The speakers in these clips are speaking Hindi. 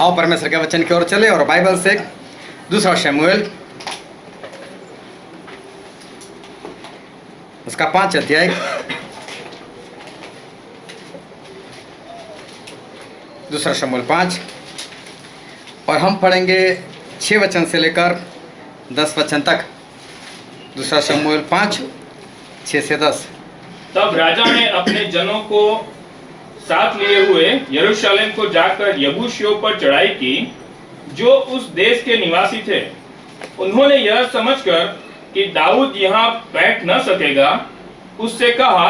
आओ परमेश्वर के वचन की ओर चले और बाइबल से दूसरा शमूएल उसका 5 अध्याय दूसरा शमूएल 5 और हम पढ़ेंगे 6 वचन से लेकर 10 वचन तक। दूसरा शमूएल 5 6 से 10। तब राजा ने अपने जनों को साथ लिए हुए यरूशलेम को जाकर यबूसियों पर चढ़ाई की, जो उस देश के निवासी थे। उन्होंने यह समझकर कि दाऊद यहाँ बैठ न सकेगा, उससे कहा,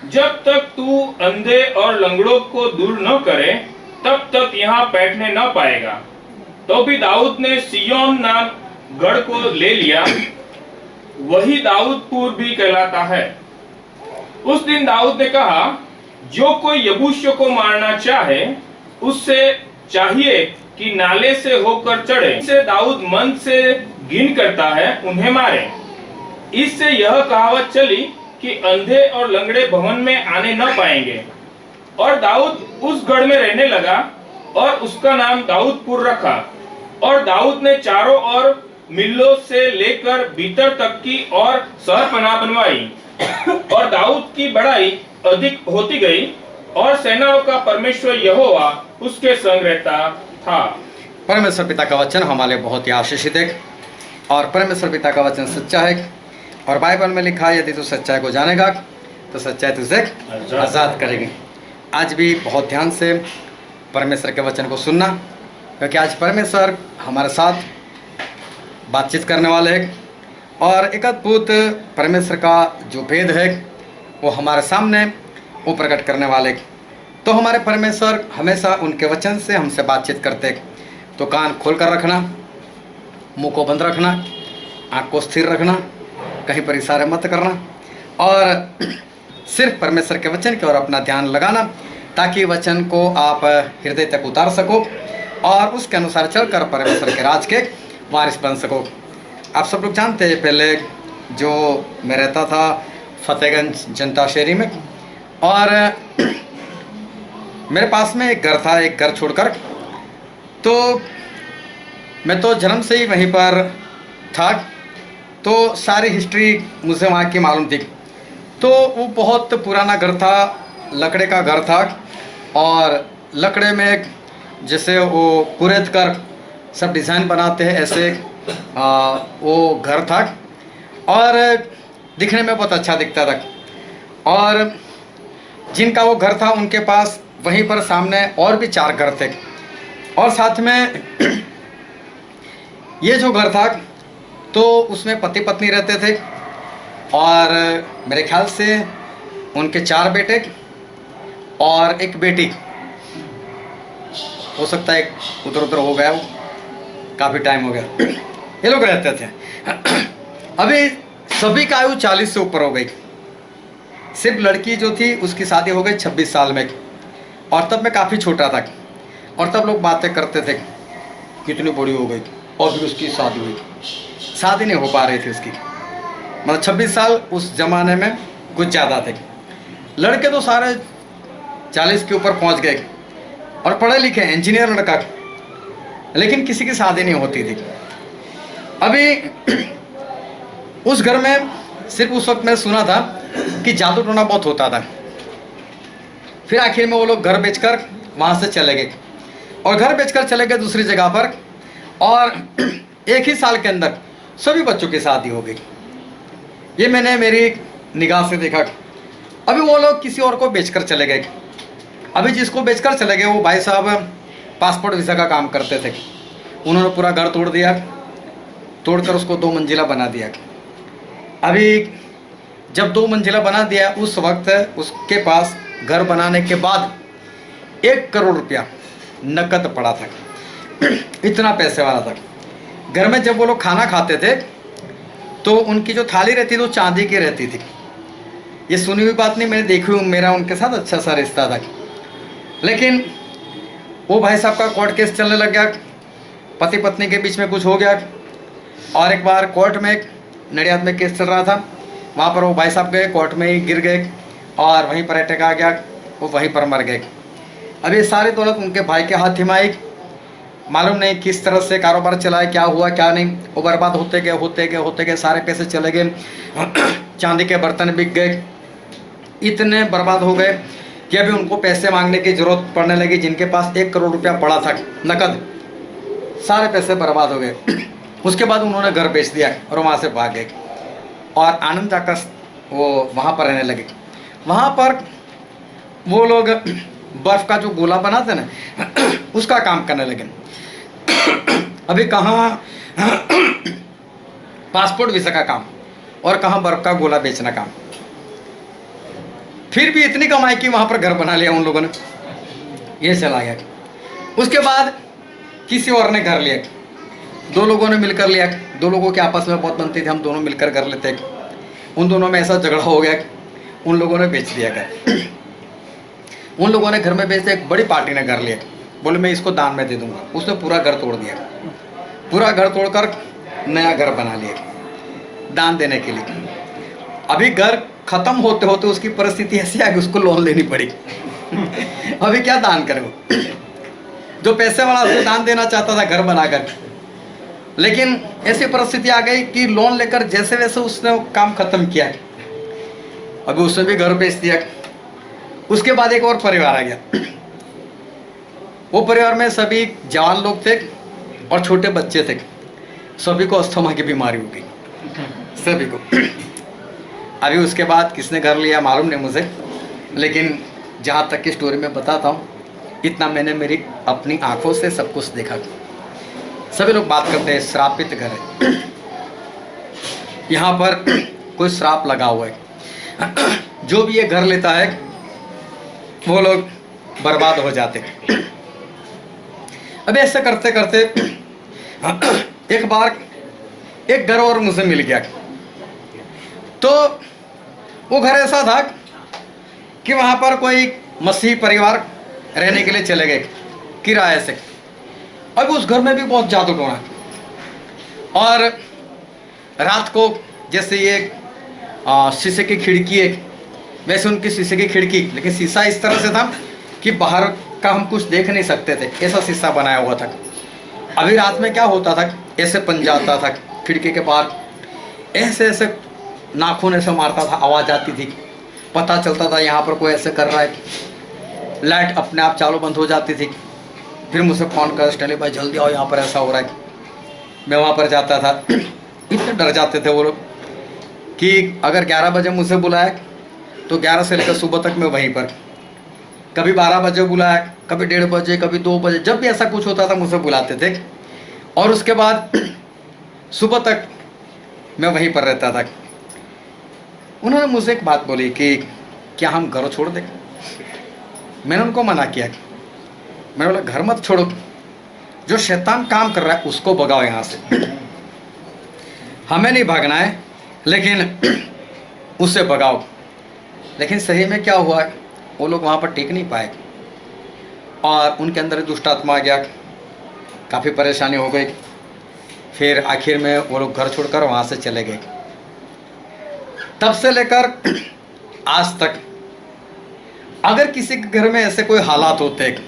जब तक तू अंधे और लंगड़ों को दूर न करे तब तक यहाँ बैठने न पाएगा। तो भी दाऊद ने सिय्योन नाम गढ़ को ले लिया, वही दाऊदपुर भी कहलाता है। उस दिन दाऊद ने कहा, जो कोई यबूसियों को मारना चाहे उससे चाहिए कि नाले से होकर चढ़े। इससे दाऊद मन से घिन करता है, उन्हें मारे। इससे यह कहावत चली कि अंधे और लंगड़े भवन में आने न पाएंगे। और दाऊद उस गढ़ में रहने लगा और उसका नाम दाऊदपुर रखा। और दाऊद ने चारों ओर मिल्लो से लेकर भीतर तक की और शहरपनाह बनवाई। और दाऊद की बड़ाई अधिक होती गई और सेनाओं का परमेश्वर यहोवा उसके संग रहता था। परमेश्वर पिता का वचन हमारे बहुत ही आशीषित है और परमेश्वर पिता का वचन सच्चा है। और बाइबल में लिखा है, यदि तू सच्चाई को जानेगा तो सच्चाई तुझे आज़ाद करेगी। आज भी बहुत ध्यान से परमेश्वर के वचन को सुनना, क्योंकि आज परमेश्वर हमारे साथ बातचीत करने वाले हैं और एक अद्भुत परमेश्वर का जो भेद है वो हमारे सामने वो प्रकट करने वाले। तो हमारे परमेश्वर हमेशा उनके वचन से हमसे बातचीत करते। तो कान खोल कर रखना, मुंह को बंद रखना, आँख को स्थिर रखना, कहीं पर इशारे मत करना और सिर्फ परमेश्वर के वचन की ओर अपना ध्यान लगाना, ताकि वचन को आप हृदय तक उतार सको और उसके अनुसार चलकर परमेश्वर के राज के वारिस बन सको। आप सब लोग जानते हैं, पहले जो मैं रहता था फतेहगंज जनता शहरी में, और मेरे पास में एक घर था, एक घर छोड़कर। तो मैं तो जन्म से ही वहीं पर था, तो सारी हिस्ट्री मुझे वहाँ की मालूम थी। तो वो बहुत पुराना घर था, लकड़े का घर था और लकड़े में जैसे वो कुरेद कर सब डिज़ाइन बनाते हैं, ऐसे वो घर था और दिखने में बहुत अच्छा दिखता था। और जिनका वो घर था उनके पास वहीं पर सामने और भी 4 घर थे और साथ में ये जो घर था तो उसमें पति पत्नी रहते थे और मेरे ख्याल से उनके 4 बेटे और एक बेटी। हो सकता है उधर उधर हो गया, काफ़ी टाइम हो गया। ये लोग रहते थे। अभी सभी का आयु 40 से ऊपर हो गई। सिर्फ लड़की जो थी उसकी शादी हो गई 26 साल में, और तब मैं काफ़ी छोटा था। और तब लोग बातें करते थे कितनी बड़ी हो गई और भी उसकी शादी हुई। शादी नहीं हो पा रही थी उसकी, मतलब 26 साल उस ज़माने में कुछ ज़्यादा थे। लड़के तो सारे 40 के ऊपर पहुंच गए और पढ़े लिखे इंजीनियर लड़का, लेकिन किसी की शादी नहीं होती थी। अभी उस घर में सिर्फ उस वक्त मैंने सुना था कि जादू टोना बहुत होता था। फिर आखिर में वो लोग घर बेचकर वहाँ से चले गए और घर बेचकर चले गए दूसरी जगह पर, और एक ही साल के अंदर सभी बच्चों की शादी हो गई। ये मैंने मेरी निगाह से देखा। अभी वो लोग किसी और को बेचकर चले गए। अभी जिसको बेचकर चले गए वो भाई साहब पासपोर्ट वीज़ा का काम करते थे। उन्होंने पूरा घर तोड़ दिया, तोड़कर उसको 2 मंजिला बना दिया। अभी जब 2 मंजिला बना दिया, उस वक्त उसके पास घर बनाने के बाद 1 करोड़ रुपया नकद पड़ा था। इतना पैसे वाला था। घर में जब वो लोग खाना खाते थे तो उनकी जो थाली रहती थी वो चांदी की रहती थी। ये सुनी हुई बात नहीं, मैंने देखी हुई, मेरा उनके साथ अच्छा सा रिश्ता था। लेकिन वो भाई साहब का कोर्ट केस चलने लग गया, पति पत्नी के बीच में कुछ हो गया और एक बार कोर्ट में नडियाद में केस चल रहा था, वहाँ पर वो भाई साहब गए, कोर्ट में ही गिर गए और वहीं पर अटैक आ गया, वो वहीं पर मर गए। अब ये सारी दौलत उनके भाई के हाथ में आई मालूम नहीं किस तरह से कारोबार चला है, क्या हुआ क्या नहीं, वो बर्बाद होते गए सारे पैसे चले गए। चांदी के बर्तन बिक गए, इतने बर्बाद हो गए कि अभी उनको पैसे मांगने की जरूरत पड़ने लगी। जिनके पास 1 करोड़ रुपया पड़ा था नकद, सारे पैसे बर्बाद हो गए। उसके बाद उन्होंने घर बेच दिया और वहाँ से भाग गए और आनंद जाकर वो वहाँ पर रहने लगे। वहाँ पर वो लोग बर्फ़ का जो गोला बनाते ना उसका काम करने लगे। अभी कहाँ पासपोर्ट वीज़ा का काम और कहाँ बर्फ़ का गोला बेचना काम। फिर भी इतनी कमाई की वहाँ पर घर बना लिया उन लोगों ने, ये चला गया। उसके बाद किसी और ने घर लिया, 2 लोगों ने मिलकर लिया। 2 लोगों के आपस में बहुत बनती थी, हम दोनों मिलकर घर लेते। उन दोनों में ऐसा झगड़ा हो गया, उन लोगों ने बेच दिया घर। उन लोगों ने घर में बेच दिया, एक बड़ी पार्टी ने घर लिया, बोले मैं इसको दान में दे दूंगा। उसने पूरा घर तोड़ दिया, पूरा घर तोड़कर नया घर बना लिया दान देने के लिए। अभी घर खत्म होते होते उसकी परिस्थिति ऐसी आ गई, उसको लोन लेनी पड़ी। अभी क्या दान करे वो? जो पैसे वाला उसको दान देना चाहता था घर बनाकर, लेकिन ऐसी परिस्थिति आ गई कि लोन लेकर जैसे वैसे उसने काम खत्म किया। अभी उसने भी घर बेच दिया। उसके बाद एक और परिवार आ गया। वो परिवार में सभी जवान लोग थे और छोटे बच्चे थे। सभी को अस्थमा की बीमारी हो गई, सभी को। अभी उसके बाद किसने घर लिया मालूम नहीं मुझे, लेकिन जहाँ तक की स्टोरी में बताता हूँ, इतना मैंने मेरी अपनी आंखों से सब कुछ देखा। सभी लोग बात करते हैं श्रापित घर है, यहाँ पर कोई श्राप लगा हुआ है। जो भी ये घर लेता है वो लोग बर्बाद हो जाते हैं। अब ऐसे करते करते एक बार एक घर और मुझे मिल गया। तो वो घर ऐसा था कि वहाँ पर कोई मसीही परिवार रहने के लिए चले गए किराए से। अब उस घर में भी बहुत जादू टोना, और रात को जैसे ये शीशे की खिड़की है वैसे उनकी शीशे की खिड़की, लेकिन शीशा इस तरह से था कि बाहर का हम कुछ देख नहीं सकते थे, ऐसा शीशा बनाया हुआ था। अभी रात में क्या होता था, ऐसे बन जाता था खिड़की के पार, ऐसे ऐसे नाखून ऐसे मारता था, आवाज़ आती थी, पता चलता था यहाँ पर कोई ऐसे कर रहा है। लाइट अपने आप चालू बंद हो जाती थी। फिर मुझसे फ़ोन कर स्टैंडली भाई जल्दी आओ, यहाँ पर ऐसा हो रहा है। मैं वहाँ पर जाता था। इतने डर जाते थे वो लोग कि अगर 11 बजे मुझसे बुलाया तो 11 से लेकर सुबह तक मैं वहीं पर, कभी 12 बजे बुलाया, कभी 1:30 बजे, कभी 2 बजे, जब भी ऐसा कुछ होता था मुझसे बुलाते थे। और उसके बाद सुबह तक मैं वहीं पर रहता था। उन्होंने मुझसे एक बात बोली कि क्या हम घर छोड़ दें? मैंने उनको मना किया। मैंने बोला घर मत छोड़ो, जो शैतान काम कर रहा है उसको भगाओ यहाँ से। हमें नहीं भागना है, लेकिन उससे भगाओ। लेकिन सही में क्या हुआ, वो लोग वहाँ पर टिक नहीं पाए और उनके अंदर दुष्ट आत्मा आ गया, काफ़ी परेशानी हो गई। फिर आखिर में वो लोग घर छोड़कर वहाँ से चले गए। तब से लेकर आज तक अगर किसी के घर में ऐसे कोई हालात होते हैं,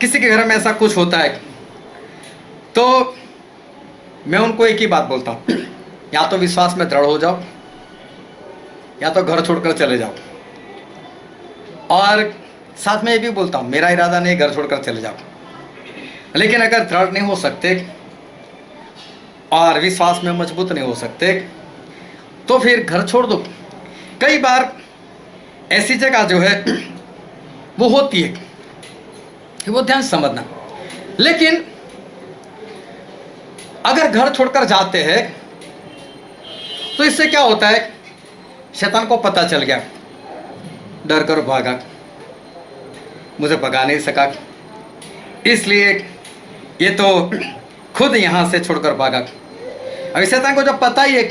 किसी के घर में ऐसा कुछ होता है, तो मैं उनको एक ही बात बोलता हूँ, या तो विश्वास में दृढ़ हो जाओ या तो घर छोड़कर चले जाओ। और साथ में ये भी बोलता हूँ, मेरा इरादा नहीं घर छोड़कर चले जाओ, लेकिन अगर दृढ़ नहीं हो सकते और विश्वास में मजबूत नहीं हो सकते तो फिर घर छोड़ दो। कई बार ऐसी जगह जो है वो होती है, वो ध्यान समझना। लेकिन अगर घर छोड़कर जाते हैं तो इससे क्या होता है, शैतान को पता चल गया, डर कर भागा, मुझे भगा नहीं सका, इसलिए ये तो खुद यहाँ से छोड़कर भागा। अभी शैतान को जब पता ही है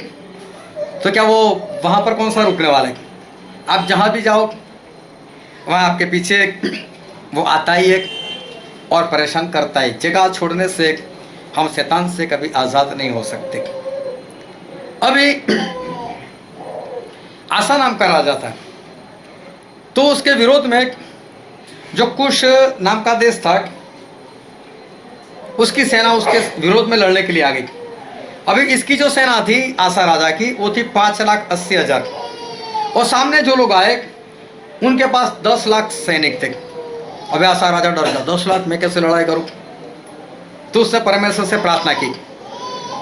तो क्या वो वहाँ पर कौन सा रुकने वाला है? आप जहाँ भी जाओ वहाँ आपके पीछे वो आता ही है और परेशान करता है। जगह छोड़ने से हम शैतान से कभी आज़ाद नहीं हो सकते। अभी आसा नाम का राजा था, तो उसके विरोध में जो कुश नाम का देश था उसकी सेना उसके विरोध में लड़ने के लिए आ गई। अभी इसकी जो सेना थी आसा राजा की, वो थी 5,80,000, और सामने जो लोग आए उनके पास 10 लाख सैनिक थे। अभी आसा राजा डर गया, 10 लाख मैं कैसे लड़ाई करूं? तो उसने परमेश्वर से प्रार्थना की।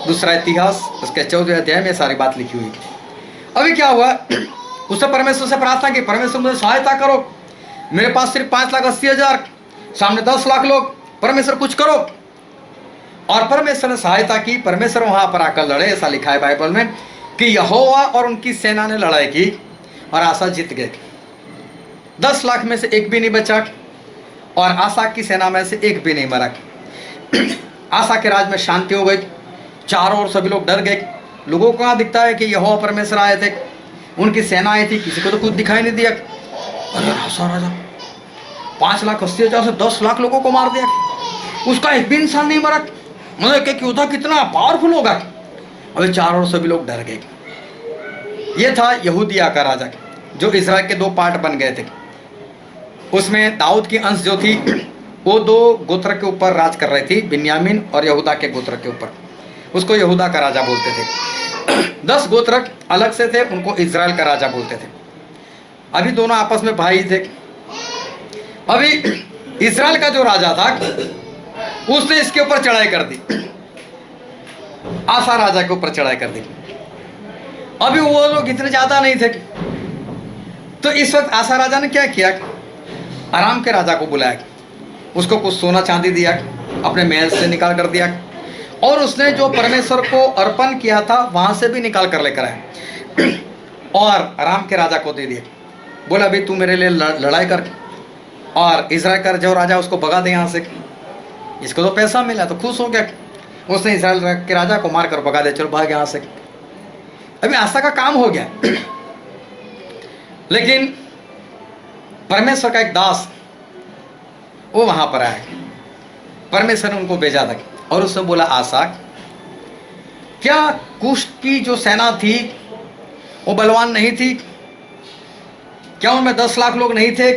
दूसरा इतिहास उसके 14वें अध्याय में सारी बात लिखी हुई। अभी क्या हुआ, उसने परमेश्वर से प्रार्थना की, परमेश्वर मुझे सहायता करो, मेरे पास सिर्फ 5,80,000, सामने 10 लाख लोग, परमेश्वर कुछ करो। और परमेश्वर ने सहायता की, परमेश्वर वहां पर आकर लड़े। ऐसा लिखा है बाइबल में कि यहोवा और उनकी सेना ने लड़ाई की और आसा जीत गए। 10 लाख में से एक भी नहीं बचा और आसा की सेना में से एक भी नहीं मरा। आसा के राज में शांति हो गई, चारों ओर सभी लोग डर गए। लोगों को कहाँ दिखता है कि यहोवा परमेश्वर आए थे, उनकी सेना आई थी, किसी को तो कुछ दिखाई नहीं दिया। अरे आसा राजा 5,80,000 से 10 लाख लोगों को मार दिया, उसका एक भी इंसान नहीं मरा। मतलब कि योद्धा कितना पावरफुल होगा। अभी चारों ओर सभी लोग डर गए। ये था यहूदिया का राजा, जो इजराइल के 2 पार्ट बन गए थे। उसमें दाऊद की अंश जो थी वो 2 गोत्र के ऊपर राज कर रही थी, बिन्यामीन और यहूदा के गोत्र के ऊपर। उसको यहूदा का राजा बोलते थे। 10 गोत्र अलग से थे, उनको इजराइल का राजा बोलते थे। अभी दोनों आपस में भाई थे। अभी इजराइल का जो राजा था उसने इसके ऊपर चढ़ाई कर दी, आसा राजा के ऊपर चढ़ाई कर दी। अभी वो लोग इतने ज्यादा नहीं थे, तो इस वक्त आसा राजा ने क्या किया, आराम के राजा को बुलाया, उसको कुछ सोना चांदी दिया, अपने महल से निकाल कर दिया, और उसने जो परमेश्वर को अर्पण किया था वहां से भी निकाल कर लेकर आया और आराम के राजा को दे दिया। बोला अभी तू मेरे लिए लड़ाई कर और इजराइल का जो राजा उसको भगा दे यहाँ से। इसको तो पैसा मिला तो खुश हो गया, उसने इजराइल के राजा को मारकर भगा दे, चलो भाग यहाँ से। अभी आसा का काम हो गया। लेकिन परमेश्वर का एक दास वो वहां पर आया, परमेश्वर ने उनको भेजा था और उसने बोला आसा, क्या कुश की जो सेना थी वो बलवान नहीं थी? क्या उनमें 10 लाख लोग नहीं थे?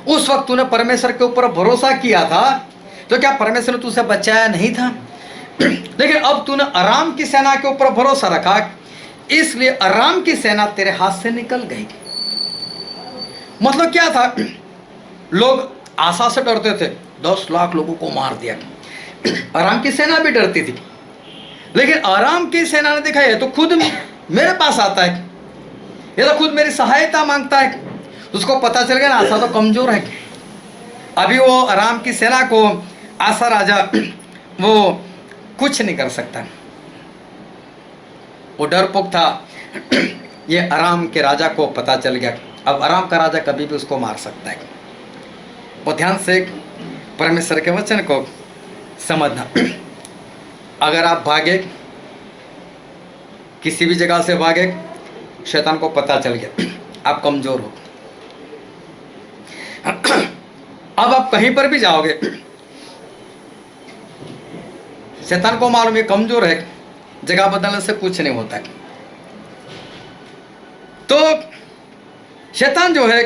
उस वक्त तूने परमेश्वर के ऊपर भरोसा किया था, तो क्या परमेश्वर ने तुझसे बचाया नहीं था? लेकिन अब तूने अराम की सेना के ऊपर भरोसा रखा, इसलिए अराम की सेना तेरे हाथ से निकल गई। मतलब क्या था, लोग आसा से डरते थे, 10 लाख लोगों को मार दिया। अराम की सेना भी डरती थी, लेकिन अराम की सेना ने देखा ये तो खुद मेरे पास आता है, ये तो खुद मेरी सहायता मांगता है। उसको पता चल गया ना आसा तो कमजोर है। अभी वो अराम की सेना को आसा राजा वो कुछ नहीं कर सकता, वो डरपोक था। ये अराम के राजा को पता चल गया, अब अराम का राजा कभी भी उसको मार सकता है। वो ध्यान से परमेश्वर के वचन को समझना। अगर आप भागे, किसी भी जगह से भागे, शैतान को पता चल गया आप कमजोर हो। अब आप कहीं पर भी जाओगे, शैतान को मालूम है कमजोर है, जगह बदलने से कुछ नहीं होता है। तो शैतान जो है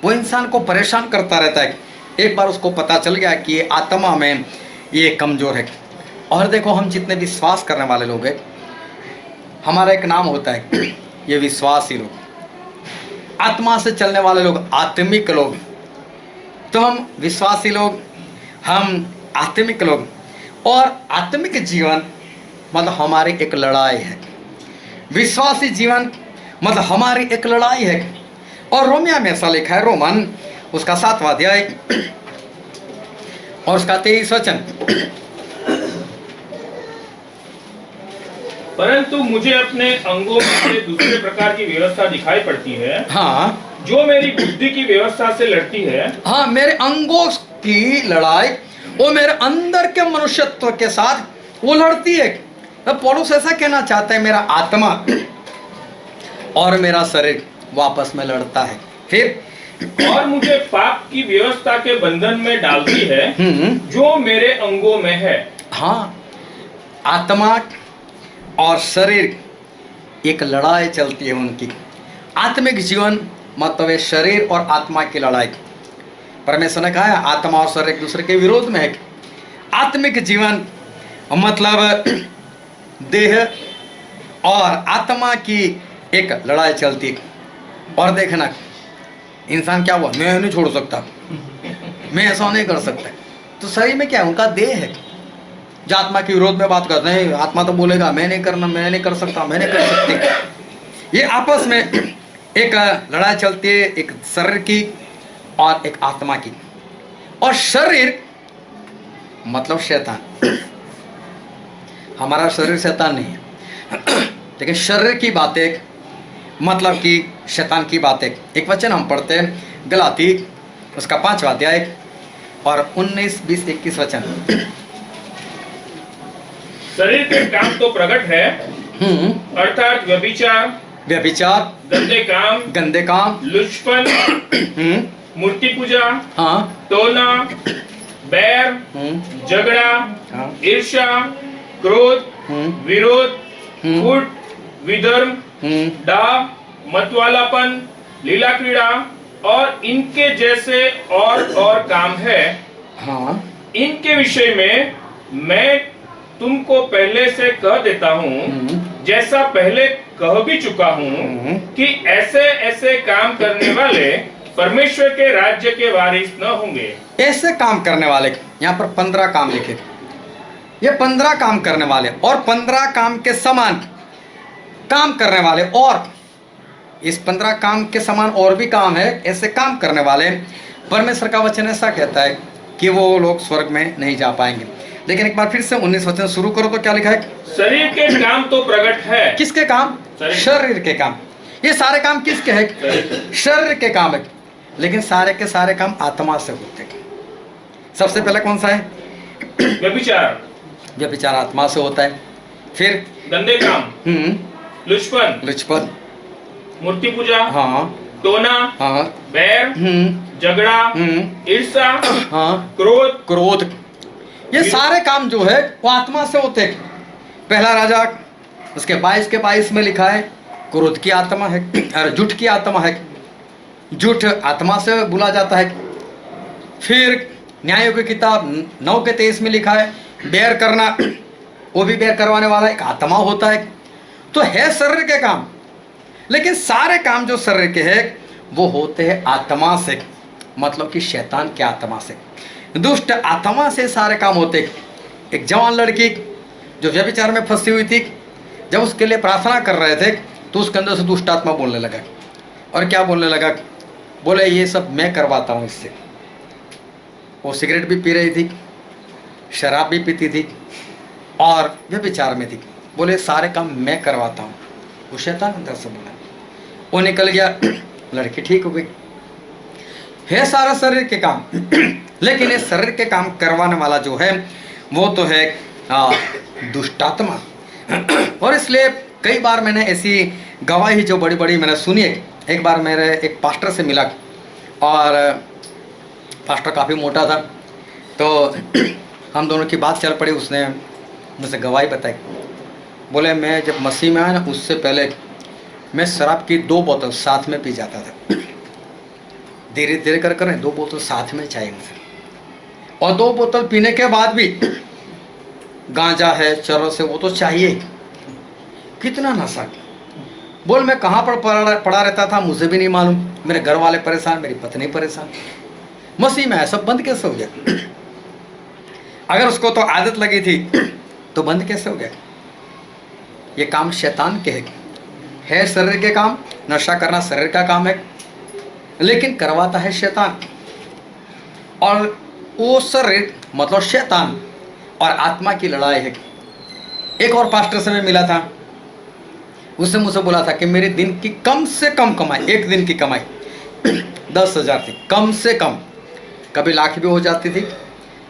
वो इंसान को परेशान करता रहता है। एक बार उसको पता चल गया कि ये आत्मा में ये कमजोर है। और देखो, हम जितने विश्वास करने वाले लोग हैं, हमारा एक नाम होता है, ये विश्वासी लोग, आत्मा से चलने वाले लोग, आत्मिक लोग। तो हम विश्वासी लोग, हम आत्मिक लोग, और आत्मिक जीवन मतलब हमारी एक लड़ाई है। विश्वासी जीवन मतलब हमारी एक लड़ाई है। और रोमिया में ऐसा लिखा है, रोमन उसका 7वां अध्याय और उसका 23 वचन, परंतु मुझे अपने अंगों में से दूसरे प्रकार की व्यवस्था दिखाई पड़ती है, हाँ, जो मेरी बुद्धि की व्यवस्था से लड़ती है। हाँ, मेरे अंगों की लड़ाई वो मेरे अंदर के मनुष्यत्व के साथ वो लड़ती है। तो पौलुस ऐसा कहना चाहता है, मेरा आत्मा और मेरा शरीर वापस में लड़ता है। फिर और मुझे पाप की व्यवस्था के बंधन में डालती है, जो मेरे अंगों में है। हाँ, आत्मा और शरीर एक लड़ाई चलती है उनकी। आत्मिक जीवन मतलब है शरीर और आत्मा की लड़ाई। परमेश्वर ने कहा है आत्मा और शरीर एक दूसरे के विरोध में है। आत्मिक जीवन मतलब देह और आत्मा की एक लड़ाई चलती। और देखना इंसान क्या हुआ, मैं नहीं छोड़ सकता, मैं ऐसा नहीं कर सकता। तो शरीर में क्या है, उनका देह है जो आत्मा के विरोध में बात करते हैं। आत्मा तो बोलेगा मैं नहीं करना, मैं नहीं कर सकता, मैं नहीं कर सकती। ये आपस में एक लड़ाई चलती है, एक शरीर की और एक आत्मा की। और शरीर मतलब शैतान, हमारा शरीर शैतान नहीं है, लेकिन शरीर की बातें मतलब कि शैतान की बातें। एक वचन हम पढ़ते हैं गलाती उसका 5वां अध्याय और 19, 20, 21 वचन। शरीर के काम तो प्रकट है, अर्थात व्यभिचार, गंदे काम, लुचपन, मूर्ति पूजा, हाँ, टोना, बैर, झगड़ा, हाँ, ईर्ष्या, क्रोध, विरोध, फूट, विधर्म, डाह, मतवालापन, लीला क्रीड़ा और इनके जैसे और काम है। हाँ, इनके विषय में मैं तुमको पहले से कह देता हूँ, जैसा पहले कह भी चुका हूँ कि ऐसे ऐसे काम करने वाले परमेश्वर के राज्य के वारिस न होंगे। ऐसे काम करने वाले, यहाँ पर 15 काम लिखे, ये 15 काम करने वाले और 15 काम के समान काम करने वाले, और इस 15 काम के समान और भी काम है। ऐसे काम करने वाले परमेश्वर का वचन ऐसा कहता है कि वो लोग स्वर्ग में नहीं जा पाएंगे। लेकिन एक बार फिर से 19 वचन शुरू करो तो क्या लिखा है? शरीर के काम तो प्रकट है। किसके काम? शरीर के काम। ये सारे काम किसके हैं? शरीर के काम है, लेकिन सारे के सारे काम आत्मा से होते हैं। सबसे पहले कौन सा है? व्यभिचार। व्यभिचार आत्मा से होता है। फिर गंदे काम, लुचपन, मूर्ति पूजा, हाँ, टोना, हाँ, बैर, झगड़ा, ईर्ष्या, हाँ, क्रोध, ये सारे काम जो है वो आत्मा से होते हैं। पहला राजा उसके 22 के 22 में लिखा है क्रोध की आत्मा है, और झूठ की आत्मा है। झूठ आत्मा से बुला जाता है। फिर न्यायों की किताब 9 के 23 में लिखा है बैर करना, वो भी बैर करवाने वाला एक आत्मा होता है। तो है शरीर के काम, लेकिन सारे काम जो शरीर के हैं वो होते हैं आत्मा से, मतलब कि शैतान के आत्मा से, दुष्ट आत्मा से सारे काम होते। एक जवान लड़की जो व्यभिचार में फंसी हुई थी, जब उसके लिए प्रार्थना कर रहे थे तो उसके अंदर से दुष्ट आत्मा बोलने लगा। और क्या बोलने लगा? बोले ये सब मैं करवाता हूँ इससे। वो सिगरेट भी पी रही थी, शराब भी पीती थी और व्यभिचार में थी। बोले सारे काम मैं करवाता हूँ। वो शैतान अंदर से बोला, वो निकल गया, लड़की ठीक हो गई। है सारा शरीर के काम, लेकिन ये शरीर के काम करवाने वाला जो है वो तो है दुष्टात्मा। और इसलिए कई बार मैंने ऐसी गवाही जो बड़ी बड़ी मैंने सुनी है। एक बार मेरे एक पास्टर से मिला और पास्टर काफ़ी मोटा था, तो हम दोनों की बात चल पड़ी। उसने मुझसे गवाही बताई। बोले मैं जब मसीह में आया ना, उससे पहले मैं शराब की 2 बोतल साथ में पी जाता था। धीरे धीरे कर कर 2 बोतल साथ में चाहिए मुझे, और 2 बोतल पीने के बाद भी गांजा है, चरस है, वो तो चाहिए। कितना नशा। बोल मैं कहाँ पर पड़ा रहता था मुझे भी नहीं मालूम। मेरे घर वाले परेशान, मेरी पत्नी परेशान। मसीह में सब बंद कैसे हो गया? अगर उसको तो आदत लगी थी तो बंद कैसे हो गया? ये काम शैतान के है शरीर के काम। नशा करना शरीर का काम है, लेकिन करवाता है शैतान। और वो शरीर मतलब शैतान और आत्मा की लड़ाई है। एक और पास्टर से मैं मिला था, उसने मुझसे बोला था कि मेरे दिन की कम से कम कमाई, एक दिन की कमाई 10,000 थी, कम से कम। कभी लाख भी हो जाती थी,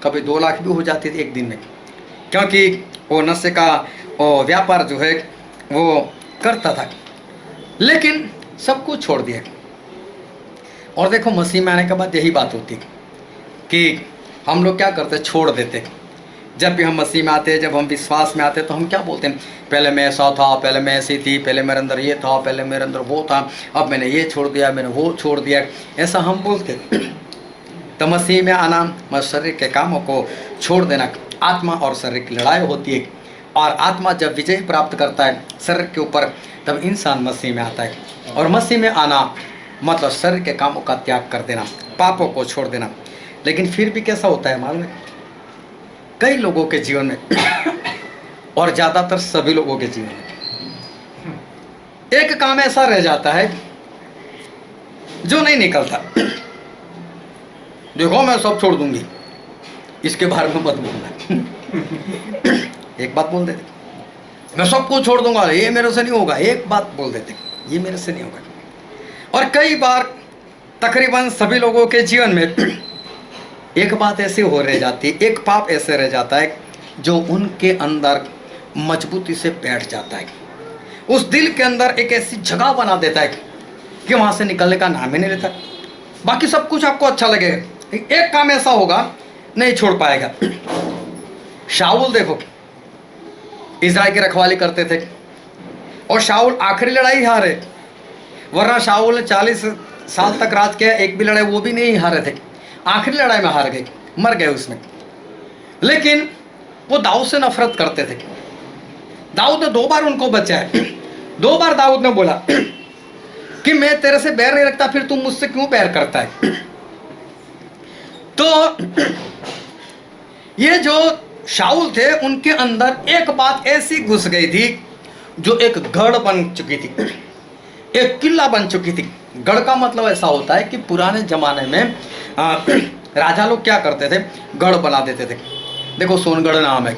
कभी 2 लाख भी हो जाती थी एक दिन में, क्योंकि वो नशे का वो व्यापार जो है वो करता था। लेकिन सब कुछ छोड़ दिया। और देखो मसीह में आने के बाद यही बात होती कि हम लोग क्या करते, छोड़ देते। जब भी हम मसीह में आते, जब हम विश्वास में आते, तो हम क्या बोलते हैं? पहले मैं ऐसा था, पहले मैं ऐसी थी, पहले मेरे अंदर ये था, पहले मेरे अंदर वो था, अब मैंने ये छोड़ दिया, मैंने वो छोड़ दिया, ऐसा हम बोलते। तो मसीह में आना, शरीर के कामों को छोड़ देना आत्मा और शरीर की लड़ाई होती है, और आत्मा जब विजय प्राप्त करता है शरीर के ऊपर, तब इंसान मसीह में आता है। और मसीह में आना मतलब शरीर के कामों का त्याग कर देना, पापों को छोड़ देना। लेकिन फिर भी कैसा होता है मालूम है, कई लोगों के जीवन में और ज़्यादातर सभी लोगों के जीवन में एक काम ऐसा रह जाता है जो नहीं निकलता। देखो मैं सब छोड़ दूंगी, इसके बारे में मत बोलना। एक बात बोल देते, मैं सबको छोड़ दूंगा, ये मेरे से नहीं होगा। एक बात बोल देते, ये मेरे से नहीं होगा। और कई बार तकरीबन सभी लोगों के जीवन में एक बात ऐसी हो रह जाती है, एक पाप ऐसे रह जाता है जो उनके अंदर मजबूती से बैठ जाता है, उस दिल के अंदर एक ऐसी जगह बना देता है कि वहाँ से निकलने का नाम ही नहीं लेता। बाकी सब कुछ आपको अच्छा लगेगा, एक काम ऐसा होगा नहीं छोड़ पाएगा। शाऊल देखो, इज़राइल की रखवाली करते थे और शाऊल आखिरी लड़ाई हारे, वरना शाऊल ने 40 साल तक राज किया, एक भी लड़ाई वो भी नहीं हारे थे। आखिरी लड़ाई में हार गए, मर गए उसमें। लेकिन वो दाऊद से नफरत करते थे। दाऊद ने 2 बार उनको बचाया। 2 बार दाऊद ने बोला कि मैं तेरे से बैर नहीं रखता, फिर तुम मुझसे क्यों बैर करता है। तो ये जो शाऊल थे उनके अंदर एक बात ऐसी घुस गई थी जो एक गढ़ बन चुकी थी, एक किला बन चुकी थी। गढ़ का मतलब ऐसा होता है कि पुराने जमाने में राजा लोग क्या करते थे, गढ़ बना देते थे। देखो सोनगढ़ नाम है,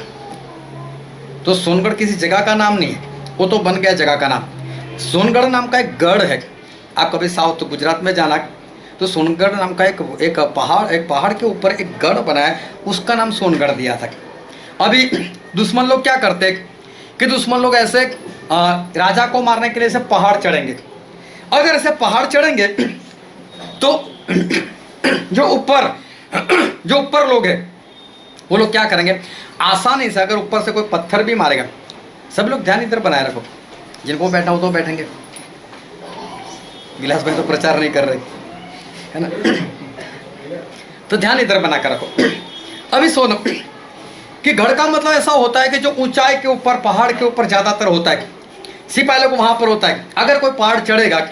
तो सोनगढ़ किसी जगह का नाम नहीं है, वो तो बन गया जगह का नाम। सोनगढ़ नाम का एक गढ़ है। आप कभी साउथ गुजरात में जाना तो सोनगढ़ नाम का एक पहाड़ के ऊपर एक गढ़ बना है, उसका नाम सोनगढ़ दिया था। अभी दुश्मन लोग क्या करते कि दुश्मन लोग ऐसे राजा को मारने के लिए ऐसे पहाड़ चढ़ेंगे। अगर ऐसे पहाड़ चढ़ेंगे तो जो ऊपर लोग हैं वो लोग क्या करेंगे, आसानी से अगर ऊपर से कोई पत्थर भी मारेगा, सब लोग ध्यान इधर बनाए रखो, जिनको बैठना हो तो बैठेंगे। गिलास भाई तो प्रचार नहीं कर रहे है ना, तो ध्यान इधर बना कर रखो। अभी सुनो कि गढ़ का मतलब ऐसा होता है कि जो ऊंचाई के ऊपर, पहाड़ के ऊपर ज्यादातर होता है, सिपाही लोग वहां पर होता है। अगर कोई पहाड़ चढ़ेगा,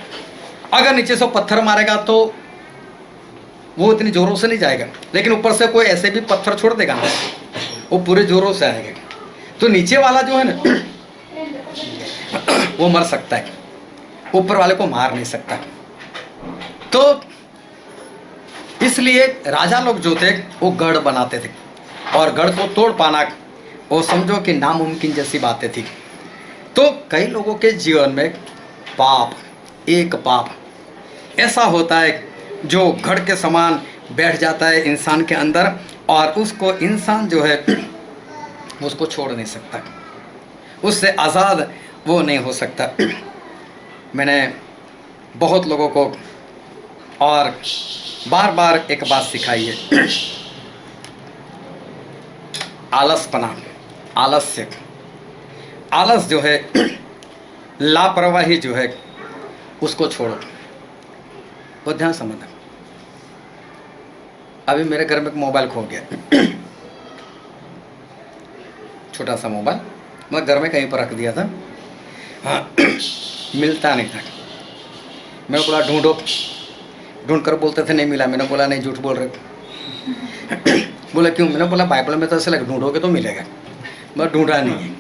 अगर नीचे से पत्थर मारेगा तो वो इतनी जोरों से नहीं जाएगा, लेकिन ऊपर से कोई ऐसे भी पत्थर छोड़ देगा ना, वो पूरे जोरों से आएगा। तो नीचे वाला जो है ना वो मर सकता है, ऊपर वाले को मार नहीं सकता। तो इसलिए राजा लोग जो थे वो गढ़ बनाते थे, और गढ़ को तोड़ पाना वो समझो कि नामुमकिन जैसी बातें थी। तो कई लोगों के जीवन में एक पाप ऐसा होता है जो गढ़ के समान बैठ जाता है इंसान के अंदर, और उसको इंसान जो है उसको छोड़ नहीं सकता, उससे आज़ाद वो नहीं हो सकता। मैंने बहुत लोगों को और बार बार एक बात सिखाई है, आलसपना, आलस्य, आलस जो है, लापरवाही जो है, उसको छोड़ो। वो ध्यान समझना। अभी मेरे घर में एक मोबाइल खो गया, छोटा सा मोबाइल, मैं घर में कहीं पर रख दिया था। हाँ, मिलता नहीं था। मैं बोला ढूंढो, ढूंढ कर बोलते थे नहीं मिला। मैंने बोला नहीं, झूठ बोल रहे। बोला क्यों? मैंने बोला बाइबल में तो ऐसा लगे ढूंढोगे तो मिलेगा। मैं ढूंढा नहीं है।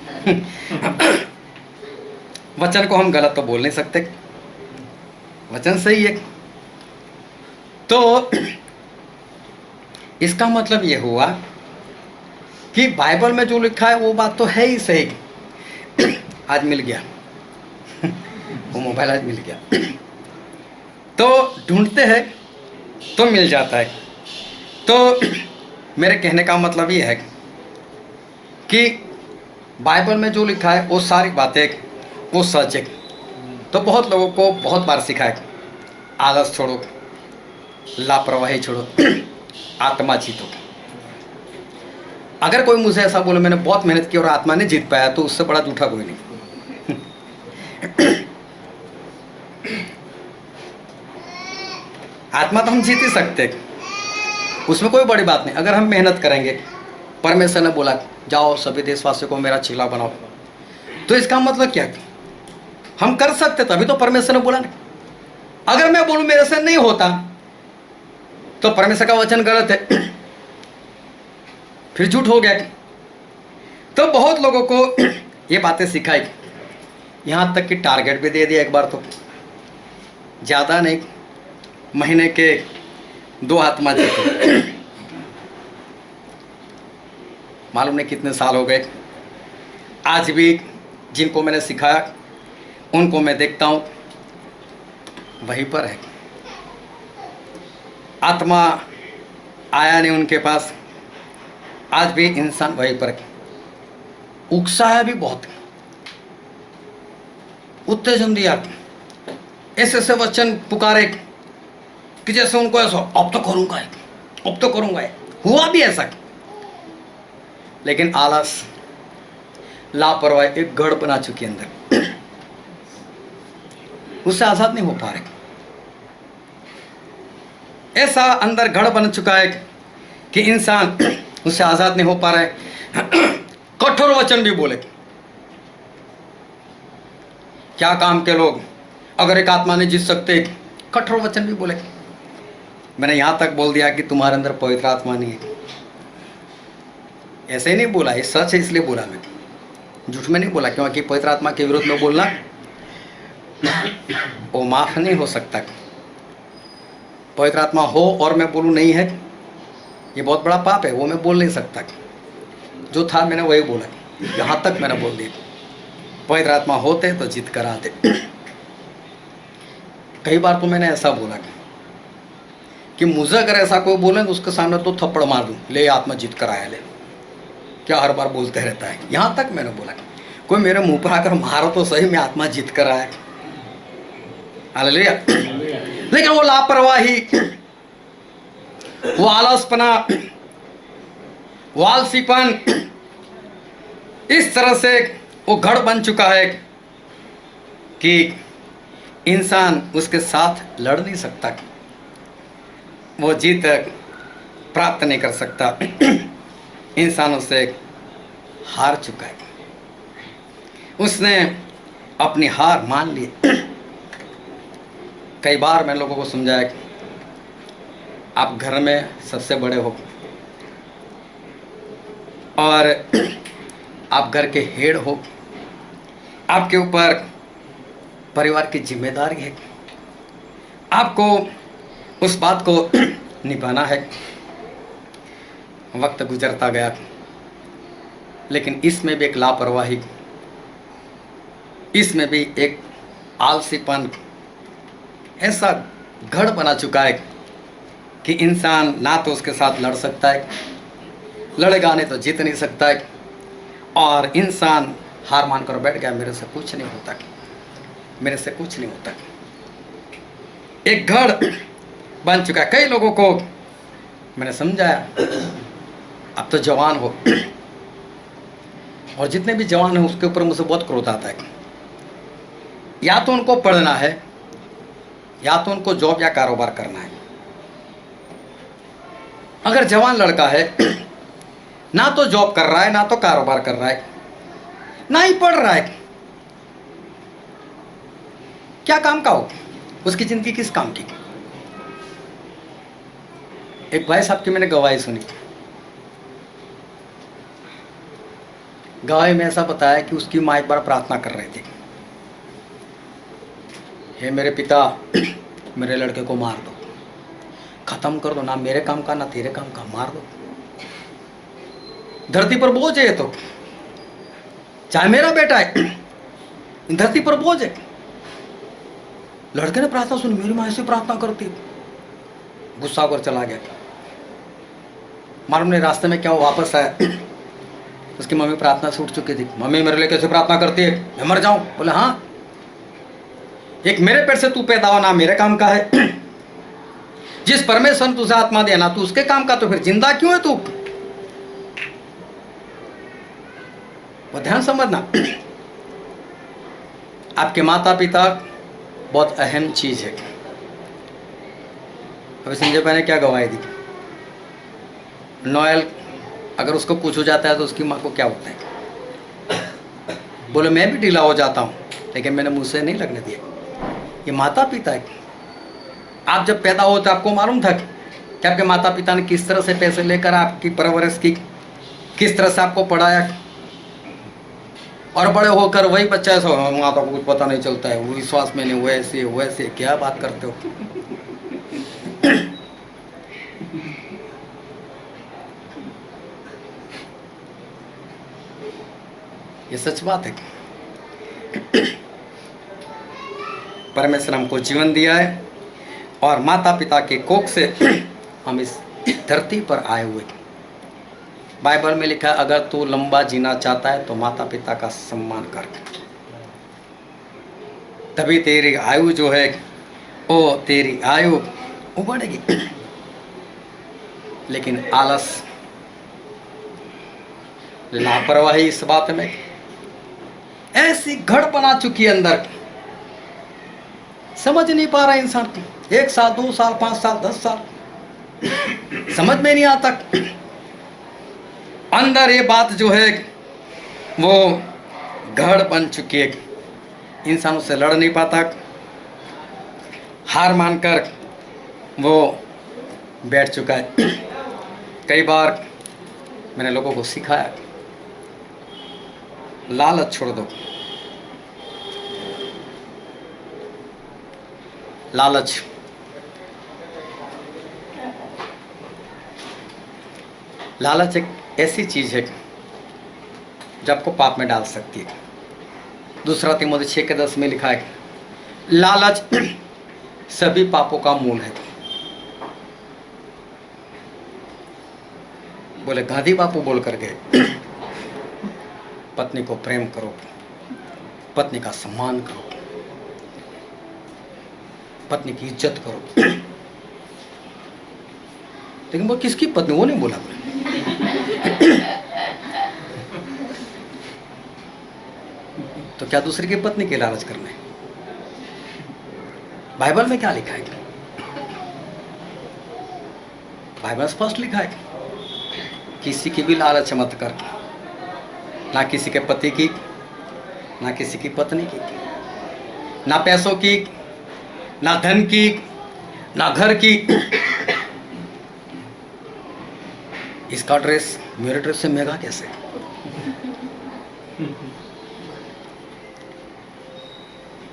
वचन को हम गलत तो बोल नहीं सकते, वचन सही है। तो इसका मतलब ये हुआ कि बाइबल में जो लिखा है वो बात तो है ही सही। आज मिल गया वो मोबाइल, आज मिल गया। तो ढूंढते हैं तो मिल जाता है। तो मेरे कहने का मतलब ये है कि बाइबल में जो लिखा है वो सारी बातें वो सच है। तो बहुत लोगों को बहुत बार सिखाया, आलस छोड़ो, लापरवाही छोड़ो, आत्मा जीतो। अगर कोई मुझे ऐसा बोले मैंने बहुत मेहनत की और आत्मा नहीं जीत पाया, तो उससे बड़ा झूठा कोई नहीं। आत्मा तो हम जीत ही सकते, उसमें कोई बड़ी बात नहीं। अगर हम मेहनत करेंगे, परमेश्वर ने बोला जाओ सभी देशवासियों को मेरा चेला बनाओ, तो इसका मतलब क्या? हम कर सकते, तभी तो परमेश्वर ने बोला ना। अगर मैं बोलूं मेरे से नहीं होता तो परमेश्वर का वचन गलत है, फिर झूठ हो गया। तो बहुत लोगों को ये बातें सिखाई, यहां तक कि टारगेट भी दे दिया एक बार, तो ज़्यादा नहीं, महीने के 2 आत्मा जीते। मालूम नहीं कितने साल हो गए, आज भी जिनको मैंने सिखाया उनको मैं देखता हूँ वहीं पर है। आत्मा आया नहीं उनके पास, आज भी इंसान वहीं पर है। उकसाया भी बहुत, उत्तेजन दिया, ऐसे ऐसे वचन पुकारे कि जैसे उनको ऐसा अब तो करूंगा, अब तो करूंगा। हुआ भी ऐसा, लेकिन आलस, लापरवाही एक गढ़ बना चुकी अंदर, उससे आजाद नहीं हो पा रहे। ऐसा अंदर गढ़ बन चुका है कि इंसान उससे आजाद नहीं हो पा रहा है। कठोर वचन भी बोले, क्या काम के लोग अगर एक आत्मा नहीं जीत सकते, कठोर वचन भी बोले। मैंने यहां तक बोल दिया कि तुम्हारे अंदर पवित्र आत्मा नहीं है। ऐसे ही नहीं बोला, ये सच है इसलिए बोला, मैं झूठ में नहीं बोला, क्योंकि पवित्र आत्मा के विरुद्ध में बोलना वो माफ नहीं हो सकता। पवित्र आत्मा हो और मैं बोलूं नहीं है, ये बहुत बड़ा पाप है, वो मैं बोल नहीं सकता। जो था मैंने वही बोला, यहाँ तक मैंने बोल दिया। पवित्र आत्मा होते तो जीत कर आते। कई बार तो मैंने ऐसा बोला कि मुझे अगर ऐसा कोई बोले तो उसके सामने तो थप्पड़ मार दूं, ले आत्मा जीत कर आया, ले क्या हर बार बोलते रहता है। यहाँ तक मैंने बोला, कोई मेरे मुंह पर आकर मारो तो सही, मैं आत्मा जीत कर आया। हालेलुया। लेकिन वो लापरवाही, वो आलसपना, वो आलसीपन, इस तरह से वो गढ़ बन चुका है कि इंसान उसके साथ लड़ नहीं सकता, वो जीत प्राप्त नहीं कर सकता। इंसान उससे हार चुका है, उसने अपनी हार मान ली। कई बार मैं लोगों को समझाया कि आप घर में सबसे बड़े हो और आप घर के हेड हो, आपके ऊपर परिवार की जिम्मेदारी है, आपको उस बात को निभाना है। वक्त गुजरता गया, लेकिन इसमें भी एक लापरवाही, इसमें भी एक आलसीपन ऐसा गढ़ बना चुका है कि इंसान ना तो उसके साथ लड़ सकता है, लड़ेगा नहीं तो जीत नहीं सकता है, और इंसान हार मानकर बैठ गया, मेरे से कुछ नहीं होता, मेरे से कुछ नहीं होता। एक गढ़ बन चुका है। कई लोगों को मैंने समझाया, अब तो जवान हो, और जितने भी जवान हैं उसके ऊपर मुझे बहुत क्रोध आता है। या तो उनको पढ़ना है, या तो उनको जॉब या कारोबार करना है। अगर जवान लड़का है, ना तो जॉब कर रहा है, ना तो कारोबार कर रहा है, ना ही पढ़ रहा है, क्या काम का हो? उसकी जिंदगी किस काम की? एक भाई साहब की मैंने गवाही सुनी। गवाही में ऐसा बताया कि उसकी माँ एक बार प्रार्थना कर रही थी, हे मेरे पिता, मेरे लड़के को मार दो, खत्म कर दो, ना मेरे काम का ना तेरे काम का, मार दो। धरती पर बोझ है, तो चाहे मेरा बेटा है, धरती पर बोझ है। लड़के ने प्रार्थना सुनी, मेरी माँ ऐसी प्रार्थना करती, गुस्सा कर चला गया। मालूम नहीं रास्ते में क्या वापस आया, उसकी मम्मी प्रार्थना से उठ चुकी थी। मम्मी मेरे लिए कैसे प्रार्थना करती है, मैं मर जाऊं? बोले हाँ, एक मेरे पेट से तू पैदा हो, ना मेरे काम का है। जिस परमेश्वर ने तुझे आत्मा दिया, ना तू उसके काम का, तो फिर जिंदा क्यों है तू? वो ध्यान समझना, आपके माता पिता बहुत अहम चीज है। अभी संजय भाई ने क्या गवाही दी, नोएल अगर उसको कुछ हो जाता है तो उसकी माँ को क्या होता है? बोले मैं भी ढीला हो जाता हूँ, लेकिन मैंने मुँह से नहीं लगने दिया। ये माता पिता है। आप जब पैदा हो तो आपको मालूम था कि आपके माता पिता ने किस तरह से पैसे लेकर आपकी परवरिश की, किस तरह से आपको पढ़ाया, और बड़े होकर वही बच्चा ऐसा माता को कुछ पता नहीं चलता है, वो विश्वास में नहीं, वैसे वैसे क्या बात करते हो? ये सच बात है। परमेश्वर हमको जीवन दिया है और माता पिता के कोख से हम इस धरती पर आए हुए। बाइबल में लिखा है अगर तू लंबा जीना चाहता है तो माता पिता का सम्मान कर, तभी तेरी आयु जो है वो तेरी आयु वो बढ़ेगी। लेकिन आलस, लापरवाही इस बात में ऐसी घड़ बना चुकी है अंदर, समझ नहीं पा रहा इंसान को। 1 साल 2 साल 5 साल 10 साल समझ में नहीं आता। अंदर ये बात जो है वो घड़ बन चुकी है, इंसान उससे लड़ नहीं पाता, हार मानकर वो बैठ चुका है। कई बार मैंने लोगों को सिखाया लालच छोड़ दो। लालच लालच एक ऐसी चीज है जो आपको पाप में डाल सकती है। दूसरा तीमुथियुस 6:10 में लिखा है लालच सभी पापों का मूल है। बोले गांधी बापू बोल करके पत्नी को प्रेम करो, पत्नी का सम्मान करो, पत्नी की इज्जत करो। लेकिन वो किसकी पत्नी, वो नहीं बोला। तो क्या दूसरे की पत्नी के लालच करना है? बाइबल में क्या लिखा है? बाइबल स्पष्ट लिखा है किसी की भी लालच मत कर, ना किसी के पति की, ना किसी की पत्नी की, ना पैसों की, ना धन की, ना घर की। इसका ड्रेस मेरे ड्रेस से महंगा कैसे?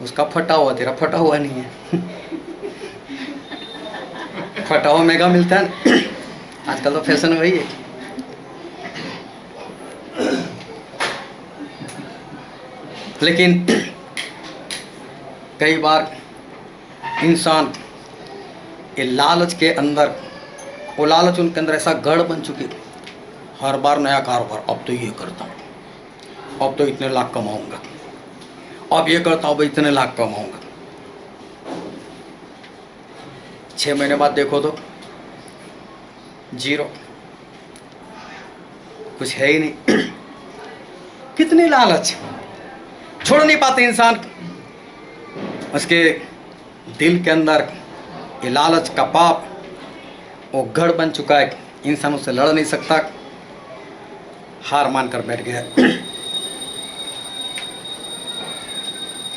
उसका फटा हुआ तेरा फटा हुआ नहीं है। फटा हुआ महंगा मिलता है। आजकल तो फैशन वही है। लेकिन कई बार इंसान ये लालच के अंदर, वो लालच उनके अंदर ऐसा गढ़ बन चुकी है, हर बार नया कारोबार, अब तो ये करता हूँ, अब तो इतने लाख कमाऊंगा, अब ये करता हूँ भाई इतने लाख कमाऊंगा। 6 महीने बाद देखो तो जीरो, कुछ है ही नहीं। कितनी लालच, छोड़ नहीं पाते इंसान। उसके दिल के अंदर ये लालच का पाप वो गढ़ बन चुका है, इंसान उससे लड़ नहीं सकता, हार मानकर बैठ गया।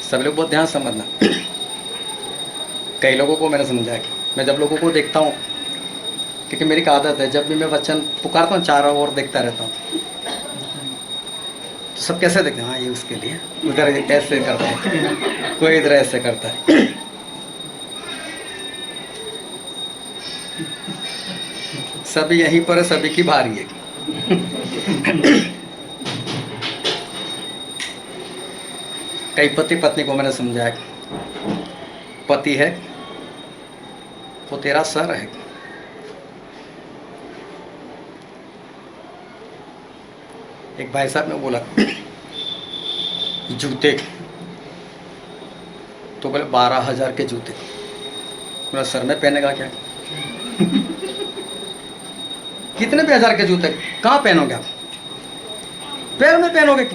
सब लोग बहुत ध्यान समझना। कई लोगों को मैंने समझाया, मैं जब लोगों को देखता हूँ, क्योंकि मेरी आदत है, जब भी मैं वचन पुकारता हूँ चारों ओर देखता रहता हूँ, तो सब कैसे देखते हैं, हाँ ये उसके लिए, उधर ऐसे करता है, कोई इधर ऐसे करता है। सभी यहीं पर है, सभी की भारी है। कई पति पत्नी को मैंने समझाया, पति है वो तेरा सर है, एक भाई साहब ने बोला जूते, तो बोले 12,000 के जूते, मेरा सर में पहनेगा क्या? कितने भी 1000 के जूते कहाँ पहनोगे आप? पैर में पहनोगे?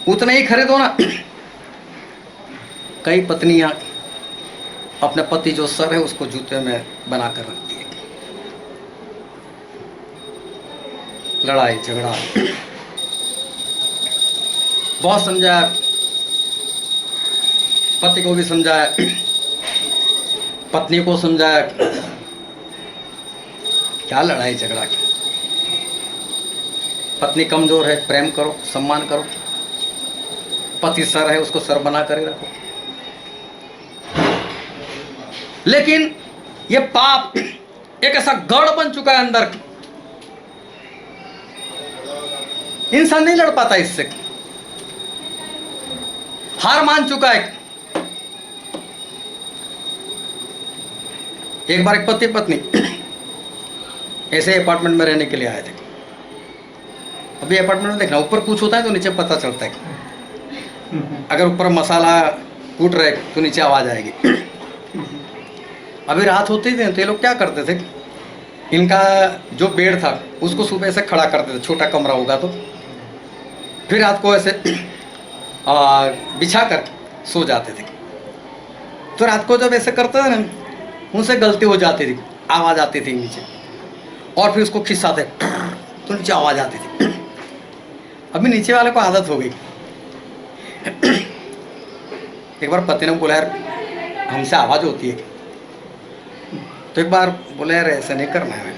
उतने ही खरीदो ना। कई पत्नियां अपने पति जो सर है उसको जूते में बना कर रखती है। लड़ाई झगड़ा, बहुत समझाया, पति को भी समझाया, पत्नी को समझाया, क्या लड़ाई झगड़ा की। पत्नी कमजोर है, प्रेम करो, सम्मान करो। पति सर है, उसको सर बना कर रखो। लेकिन ये पाप एक ऐसा गढ़ बन चुका है अंदर, इंसान नहीं लड़ पाता इससे, हार मान चुका है। एक बार एक पति पत्नी ऐसे अपार्टमेंट में रहने के लिए आए थे। अभी अपार्टमेंट में देखना, ऊपर कुछ होता है तो नीचे पता चलता है। अगर ऊपर मसाला कूट रहे तो नीचे आवाज आएगी। अभी रात होती थी तो ये लोग क्या करते थे, इनका जो बेड था उसको सुबह से खड़ा करते थे, छोटा कमरा होगा तो, फिर रात को ऐसे बिछा कर सो जाते थे। तो रात को जब ऐसे करते थे ना, उनसे गलती हो जाती थी, आवाज़ आती थी नीचे, और फिर उसको खिस्साते तो नीचे आवाज़ आती थी। अभी नीचे वाले को आदत हो गई। एक बार पति ने बोला, यार हमसे आवाज़ होती है। तो एक बार बोले, यार ऐसा नहीं करना है,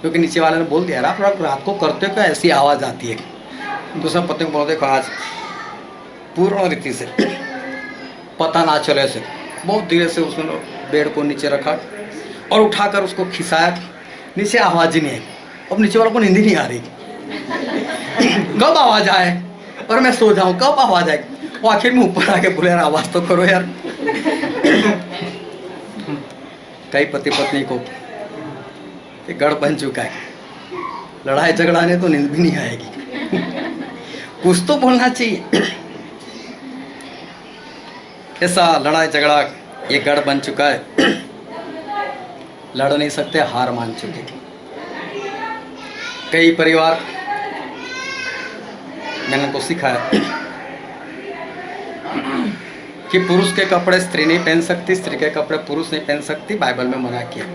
क्योंकि नीचे वाले ने बोल दिया, यार आप रात को करते हो क्या, ऐसी आवाज़ आती है। दूसरा पति को बोल, देखो आज पूर्ण रीति से पता ना चले से बहुत धीरे से उसने बेड को नीचे रखा और उठाकर उसको खिसाया, नीचे आवाज़ ही नहीं आई। अब नीचे वालों को नींद ही नहीं आ रही, कब आवाज़ आए और मैं सो जाऊँ, कब आवाज़ आए। वो आखिर में ऊपर आके बोले, यार आवाज़ तो करो यार। कई पति पत्नी को एक गढ़ बन चुका है, लड़ाई झगड़ाने तो नींद भी नहीं आएगी, कुछ तो बोलना चाहिए। ऐसा लड़ाई झगड़ा ये गढ़ बन चुका है, लड़ नहीं सकते, हार मान चुके। कई परिवार मैंने तो सिखाया कि पुरुष के कपड़े स्त्री नहीं पहन सकती, स्त्री के कपड़े पुरुष नहीं पहन सकती, बाइबल में मना किया।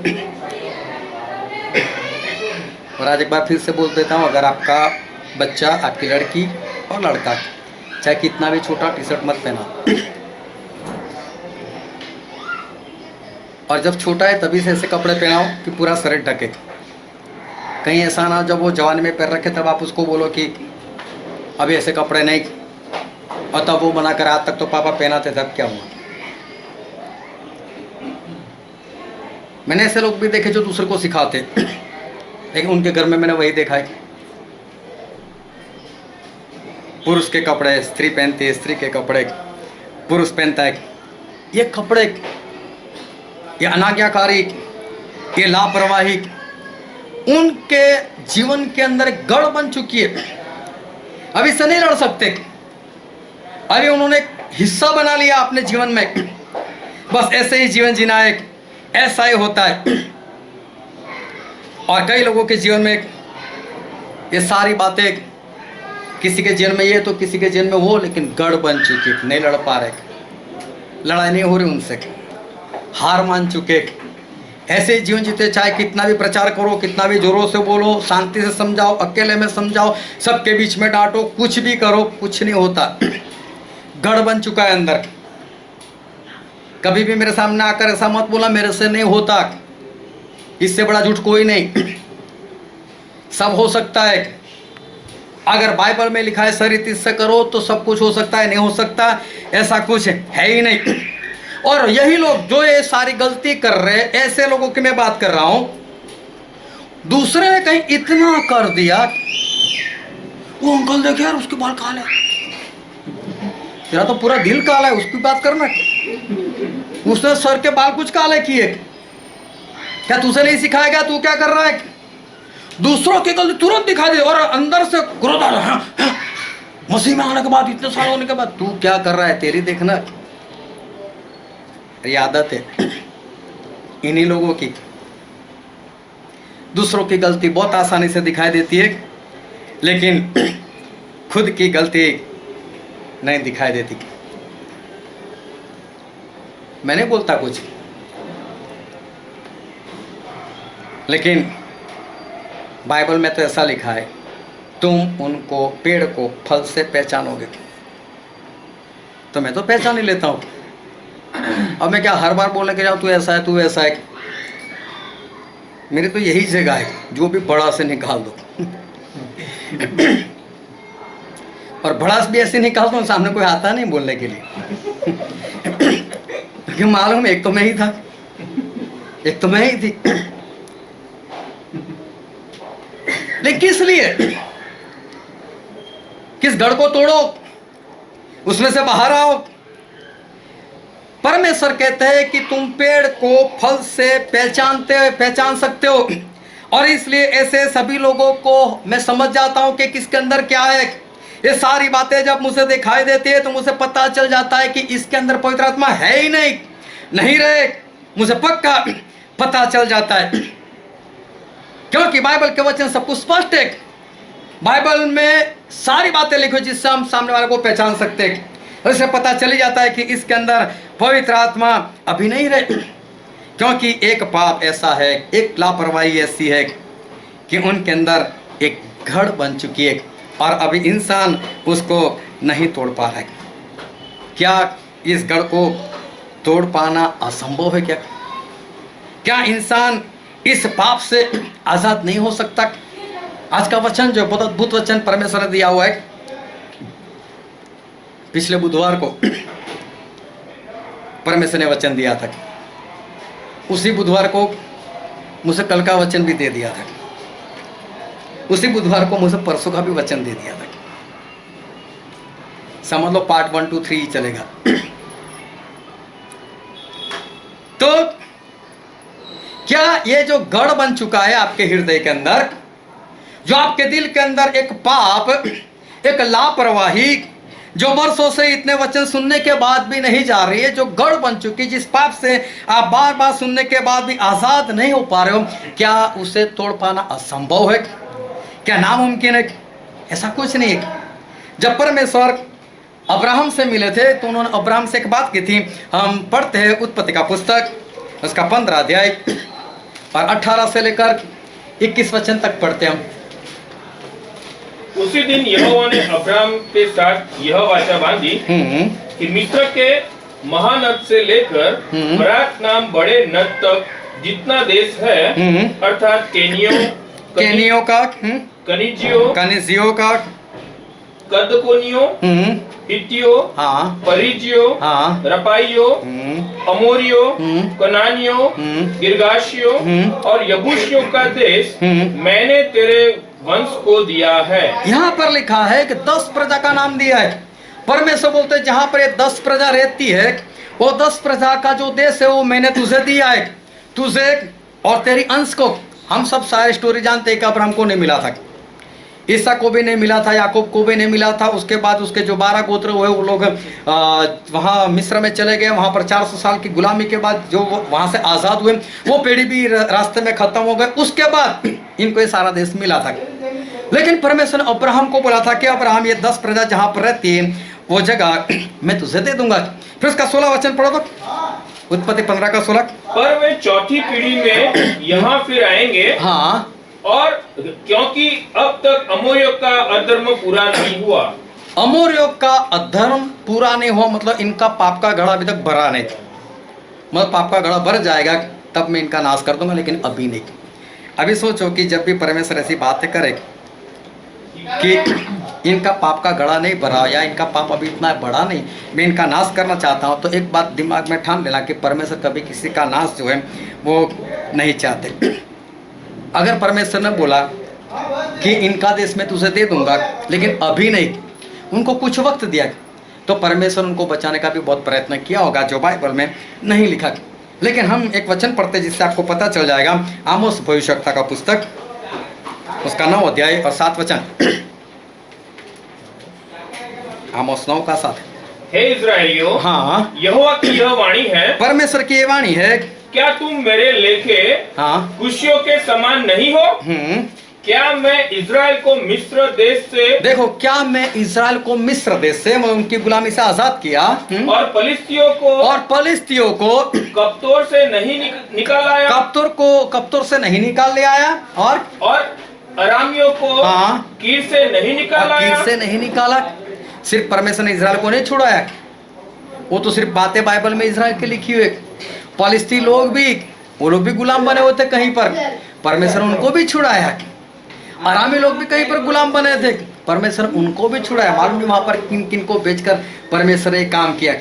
और आज एक बार फिर से बोल देता हूँ, अगर आपका बच्चा, आपकी लड़की और लड़का चाहे कितना भी छोटा, टी शर्ट मत पहना। और जब छोटा है तभी से ऐसे कपड़े पहनाओ कि पूरा शरीर ढके। कहीं ऐसा ना जब वो जवानी में पैर रखे तब आप उसको बोलो कि अभी ऐसे कपड़े नहीं, और तब वो बना कर आज तक तो पापा पहनाते, तब क्या हुआ। मैंने ऐसे लोग भी देखे जो दूसरे को सिखाते, लेकिन उनके घर में मैंने वही देखा है, पुरुष के कपड़े स्त्री पहनती है, स्त्री के कपड़े पुरुष पहनता है। ये कपड़े, ये अनाज्ञाकारी, ये लापरवाही उनके जीवन के अंदर एक गढ़ बन चुकी है। अभी से नहीं लड़ सकते, अभी उन्होंने एक हिस्सा बना लिया अपने जीवन में, बस ऐसे ही जीवन जीना है, ऐसा ही होता है। और कई लोगों के जीवन में ये सारी बातें, किसी के जीवन में ये तो किसी के जीवन में वो, लेकिन गढ़ बन चुकी, नहीं लड़ पा रहे, लड़ाई नहीं हो रही उनसे, हार मान चुके। ऐसे जीवन जीते, चाहे कितना भी प्रचार करो, कितना भी जोरों से बोलो, शांति से समझाओ, अकेले में समझाओ, सबके बीच में डांटो, कुछ भी करो, कुछ नहीं होता, गढ़ बन चुका है अंदर। कभी भी मेरे सामने आकर ऐसा मत बोला मेरे से नहीं होता, इससे बड़ा झूठ कोई नहीं। सब हो सकता है, अगर बाइबल में लिखा है सरीति से करो तो सब कुछ हो सकता है, नहीं हो सकता ऐसा कुछ है ही नहीं। और यही लोग जो ये सारी गलती कर रहे हैं, ऐसे लोगों की मैं बात कर रहा हूं, दूसरे ने कहीं इतना कर दिया, वो अंकल देखे यार उसके बाल काले, तेरा तो पूरा दिल काला है, उसकी बात करना, उसने सर के बाल कुछ काले किए, क्या तुझे नहीं सिखाएगा, तू क्या कर रहा है। दूसरों की गलती तुरंत दिखा दे और अंदर से क्रोध आ रहा है, मसीह में आने के बाद, इतने साल होने के बाद तू क्या कर रहा है, तेरी देखना। ये आदत है इन्हीं लोगों की, दूसरों की गलती बहुत आसानी से दिखाई देती है, लेकिन खुद की गलती नहीं दिखाई देती। मैं नहीं बोलता कुछ, लेकिन बाइबल में तो ऐसा लिखा है, तुम उनको पेड़ को फल से पहचानोगे। तो मैं तो पहचान ही लेता हूँ। अब मैं क्या हर बार बोलने के जाऊँ तू ऐसा है तू ऐसा है? मेरी तो यही जगह है, जो भी बड़ा से निकाल दो। और भड़ास भी ऐसे निकालता हूँ, सामने कोई आता नहीं बोलने के लिए। क्योंकि मालूम एक तो मैं ही था, एक तो मैं ही थी। लेकिन किस लिए? किस गढ़ को तोड़ो, उसमें से बाहर आओ। परमेश्वर कहते हैं कि तुम पेड़ को फल से पहचान सकते हो। और इसलिए ऐसे सभी लोगों को मैं समझ जाता हूं कि किसके अंदर क्या है। ये सारी बातें जब मुझे दिखाई देती है तो मुझे पता चल जाता है कि इसके अंदर पवित्र आत्मा है ही नहीं रहे। मुझे पक्का पता चल जाता है, क्योंकि बाइबल के वचन सब कुछ स्पष्ट है। बाइबल में सारी बातें लिखी जिससे हम सामने वाले को पहचान सकते हैं। इससे पता चल जाता है कि इसके अंदर पवित्र आत्मा अभी नहीं रहे, क्योंकि एक पाप ऐसा है, एक लापरवाही ऐसी है कि उनके अंदर एक गढ़ बन चुकी है और अभी इंसान उसको नहीं तोड़ पा रहा है। क्या इस गढ़ को तोड़ पाना असंभव है? क्या इंसान इस पाप से आज़ाद नहीं हो सकता? आज का वचन जो बहुत अद्भुत वचन परमेश्वर ने दिया हुआ है, पिछले बुधवार को परमेश्वर ने वचन दिया था, उसी बुधवार को मुझे कल का वचन भी दे दिया था, उसी बुधवार को मुझे परसों का भी वचन दे दिया था। समझ लो पार्ट 1 2 3 चलेगा। तो क्या ये जो गढ़ बन चुका है आपके हृदय के अंदर, जो आपके दिल के अंदर एक पाप, एक लापरवाही, जो वर्षों से इतने वचन सुनने के बाद भी नहीं जा रही है, जो गढ़ बन चुकी, जिस पाप से आप बार बार सुनने के बाद भी आजाद नहीं हो पा रहे हो, क्या उसे तोड़ पाना असंभव है? क्या नामुमकिन है? ऐसा कुछ नहीं है। जब परमेश्वर अब्राहम से मिले थे तो उन्होंने अब्राहम से एक बात की थी। हम पढ़ते हैं उत्पत्ति का पुस्तक, उसका 15 अध्याय और 18 से लेकर 21 वचन तक पढ़ते हैं हम। उसी दिन यहोवा ने अब्राहम के साथ यह वाचा बांधी कि मिस्र के महानद से लेकर फरात नाम बड़े नद तक जितना देश है, अर्थात केनियों का, कनिजियों का, कदकोनियों, हित्तियों, परिजियों, रपाइयों, अमोरियों, कनानियों, गिरगाशियों और यबूसियों का देश मैंने तेरे वंश को दिया है। यहाँ पर लिखा है कि 10 प्रजा का नाम दिया है। परमेश्वर बोलते हैं जहाँ पर ये 10 प्रजा रहती है, वो 10 प्रजा का जो देश है वो मैंने तुझे दिया है, तुझे और तेरी अंश को। हम सब सारी स्टोरी जानते हैं कि अब्राहम को नहीं मिला था, ईसा को भी नहीं मिला था, याकूब को भी नहीं मिला था। उसके बाद उसके जो 12 गोत्र हुए वो लोग वहाँ मिस्र में चले गए। वहाँ पर 400 साल की गुलामी के बाद जो वहाँ से आज़ाद हुए, वो पीढ़ी भी रास्ते में ख़त्म हो गए। उसके बाद इनको ये सारा देश मिला था। लेकिन परमेश्वर ने अब्राहम को बोला था कि अब्राहम ये 10 प्रजा जहाँ पर रहती है वो जगह मैं तुझे दे दूंगा। फिर उसका 16 वचन पढ़ो तो, उत्पत्ति 15 का 16। पर वे चौथी पीढ़ी में यहाँ फिर आएंगे, हाँ, और क्योंकि अब तक अमोरियों का अधर्म पूरा नहीं हुआ। अमोरियों का अधर्म पूरा नहीं हुआ मतलब इनका पाप का घड़ा अभी तक भरा नहीं। मतलब पाप का घड़ा भर जाएगा तब मैं इनका नाश कर दूंगा, लेकिन अभी नहीं। अभी सोचो कि जब भी परमेश्वर ऐसी बातें करे कि इनका पाप का घड़ा नहीं भरा या इनका पाप अभी इतना बड़ा नहीं, मैं इनका नाश करना चाहता हूँ, तो एक बात दिमाग में ठान लेना कि परमेश्वर कभी किसी का नाश जो है वो नहीं चाहते। अगर परमेश्वर ने बोला कि इनका देश मैं तुझे दे दूंगा लेकिन अभी नहीं, उनको कुछ वक्त दिया, तो परमेश्वर उनको बचाने का भी बहुत प्रयत्न किया होगा, जो बाइबल में नहीं लिखा। लेकिन हम एक वचन पढ़ते जिससे आपको पता चल जाएगा। आमोस भविष्यवक्ता का पुस्तक, उसका 9 अध्याय और 7 वचन। आमोस 9 का 7। हे इस्राएलियों, हाँ, यहोवा की यह वाणी है, परमेश्वर की ये वाणी है, क्या तुम मेरे लेखे खुशियों के समान नहीं हो? क्या मैं इज़राइल को मिस्र देश से, देखो, क्या मैं इज़राइल को मिस्र देश से, मतलब उनकी गुलामी से आजाद किया, और फलिस्तियों को कप्तोर से नहीं निकाल आया, कप्तोर से नहीं निकाल ले आया, और अरामियों को हाँ। कीर से नहीं निकाला, कीर से नहीं निकाला। सिर्फ परमेश्वर ने इजराइल को नहीं छुड़ाया, वो तो सिर्फ बातें बाइबल में इजराइल के लिखी हुई। फलस्तीनी लोग भी, वो लोग भी गुलाम बने हुए थे कहीं पर, परमेश्वर उनको भी छुड़ाया। अरामी लोग भी कहीं पर गुलाम बने थे, परमेश्वर उनको भी छुड़ाया। मालूम नहीं वहां पर किन किन को बेचकर परमेश्वर ने काम किया,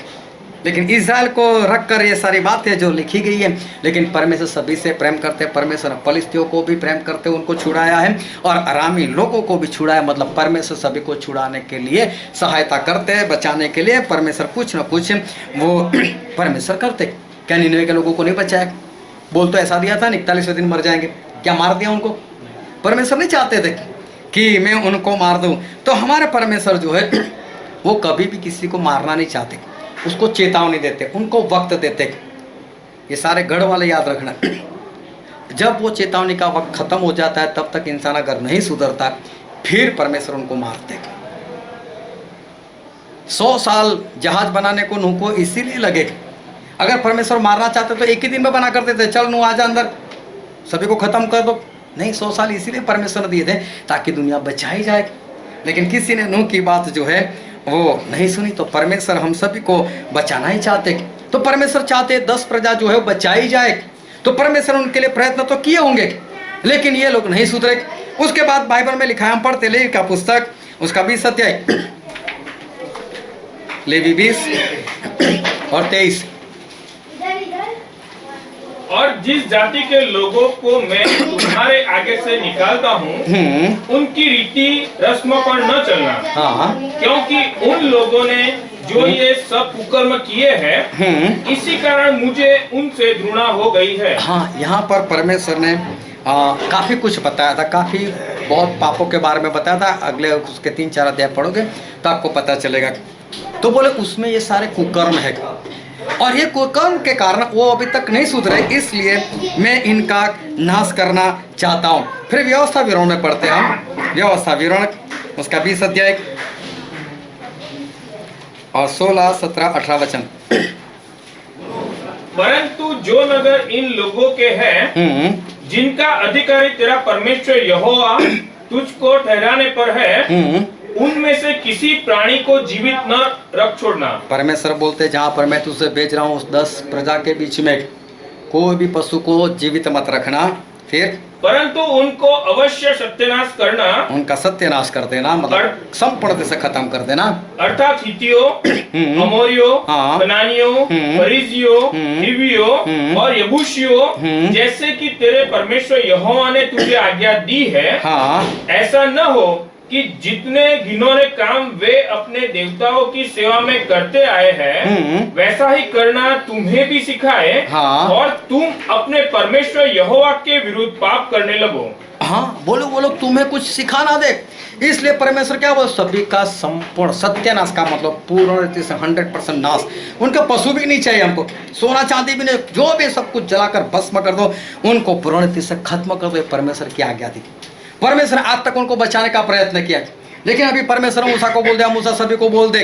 लेकिन इजराइल को रखकर ये सारी बातें जो लिखी गई है। लेकिन परमेश्वर सभी से प्रेम करते, परमेश्वर फलिस्तियों को भी प्रेम करते, उनको छुड़ाया है, और अरामी लोगों को भी छुड़ाया। मतलब परमेश्वर सभी को छुड़ाने के लिए सहायता करते हैं, बचाने के लिए परमेश्वर कुछ न कुछ वो परमेश्वर करते। क्या निनवे के लोगों को नहीं बचाया? बोल तो ऐसा दिया था, 41वें दिन मर जाएंगे, क्या मार दिया उनको? परमेश्वर नहीं चाहते थे कि मैं उनको मार दूं। तो हमारे परमेश्वर जो है वो कभी भी किसी को मारना नहीं चाहते, उसको चेतावनी देते, उनको वक्त देते। ये सारे गढ़ वाले याद रखना। जब वो चेतावनी का वक्त खत्म हो जाता है, तब तक इंसान अगर नहीं सुधरता, फिर परमेश्वर उनको मारते। 100 साल जहाज बनाने को नूह को इसीलिए लगे। अगर परमेश्वर मारना चाहते तो एक ही दिन में बना करते थे, चल नूह आजा अंदर, सभी को खत्म कर दो। नहीं, 100 साल इसीलिए परमेश्वर ने दिए थे ताकि दुनिया बचाई जाए। लेकिन किसी ने नूह की बात जो है वो नहीं सुनी। तो परमेश्वर हम सभी को बचाना ही चाहते। तो परमेश्वर चाहते 10 प्रजा जो है वो बचाई जाए। तो परमेश्वर उनके लिए प्रयत्न तो किए होंगे, लेकिन ये लोग नहीं सुधरे। उसके बाद बाइबल में लिखा है, हम पढ़ते लेवी का पुस्तक, उसका 20 अध्याय, लेवी 20 और 23। और जिस जाति के लोगों को मैं तुम्हारे आगे से निकालता हूँ, उनकी रीति रस्मों पर न चलना। हाँ। क्योंकि उन लोगों ने जो ये सब कुकर्म किए हैं, इसी कारण मुझे उनसे घृणा हो गई है। हाँ, यहाँ पर परमेश्वर ने काफी कुछ बताया था, काफी बहुत पापों के बारे में बताया था। अगले उसके 3-4 अध्याय पढ़ोगे तो आपको पता चलेगा। तो बोले उसमें ये सारे कुकर्म है, और ये कुकर्म के कारण वो अभी तक नहीं सुधरे, इसलिए मैं इनका नाश करना चाहता हूँ। फिर व्यवस्था विवरण में पढ़ते हैं हम, व्यवस्था विवरण उसका 20 अध्याय और 16, 17, 18 वचन। परंतु जो नगर इन लोगों के हैं, जिनका अधिकारी तेरा परमेश्वर यहोवा तुझको ठहराने पर है, उनमें से किसी प्राणी को जीवित न रख छोड़ना। परमेश्वर बोलते जहाँ पर मैं तुझसे भेज रहा हूँ उस 10 प्रजा के बीच में कोई भी पशु को जीवित मत रखना। फिर परंतु उनको अवश्य सत्यानाश करना, उनका सत्यानाश कर देना, मतलब संपूर्ण से खत्म कर देना। अर्थात हित्तियों, अमोरियों, कनानियों, परिज्जियों, हिव्वियों और यबूसियों, जैसे कि तेरे परमेश्वर यहोवा ने तुझे आज्ञा दी है। ऐसा न हो कि जितने घिनौने काम वे अपने देवताओं की सेवा में करते आए हैं, वैसा ही करना तुम्हें भी सिखाए, और तुम अपने परमेश्वर यहोवा के विरुद्ध पाप करने लगो। हाँ, वो लोग तुम्हें कुछ सिखा ना दे, इसलिए परमेश्वर क्या वो सभी का संपूर्ण सत्यानाश का मतलब पूर्ण रीति से 100% नाश। उनका पशु भी नहीं चाहिए हमको, सोना चांदी भी नहीं, जो भी सब कुछ जलाकर भस्म कर दो, उनको पूर्ण रीति से खत्म कर दो। परमेश्वर की आज्ञा थी। परमेश्वर ने आज तक उनको बचाने का प्रयत्न किया, लेकिन अभी परमेश्वर मूसा को बोल दिया, मूसा सभी को बोल दे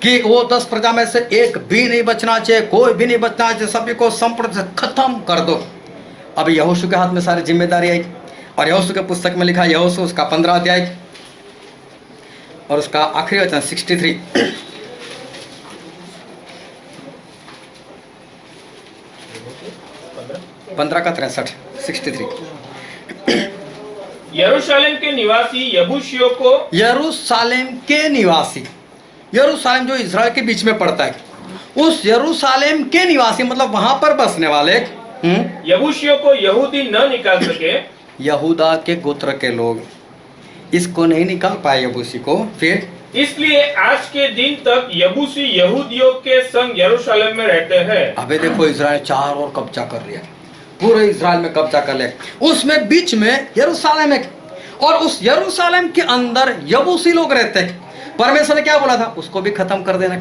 कि वो 10 प्रजा में से एक भी नहीं बचना चाहिए, कोई भी नहीं बचना चाहिए, सभी को संपूर्ण से खत्म कर दो। अभी यहोशू के हाथ में सारी जिम्मेदारी आई, और यहोशू के पुस्तक में लिखा, यहोशू उसका 15 अध्याय और उसका आखिरी वचन 63, 15 का 63, 63। यरूशलेम के निवासी यबूसियों को, यरूशलेम के निवासी, यरूशलेम जो इज़राइल के बीच में पड़ता है, उस यरूशलेम के निवासी मतलब वहां पर बसने वाले यबूसियों को यहूदी न निकाल सके। यहूदा के गोत्र के लोग इसको नहीं निकाल पाए, यबूसी को। फिर इसलिए आज के दिन तक यबूसी यहूदियों के संग यरूशलेम में रहते हैं। अबे देखो, इज़राइल 4 और कब्जा कर लिया, पूरे इज़राइल में कब्जा कर ले, उसमें बीच में यरूशलेम है, और उस यरूशलेम के अंदर यबूसी लोग रहते हैं। परमेश्वर ने क्या बोला था, उसको भी खत्म कर देना,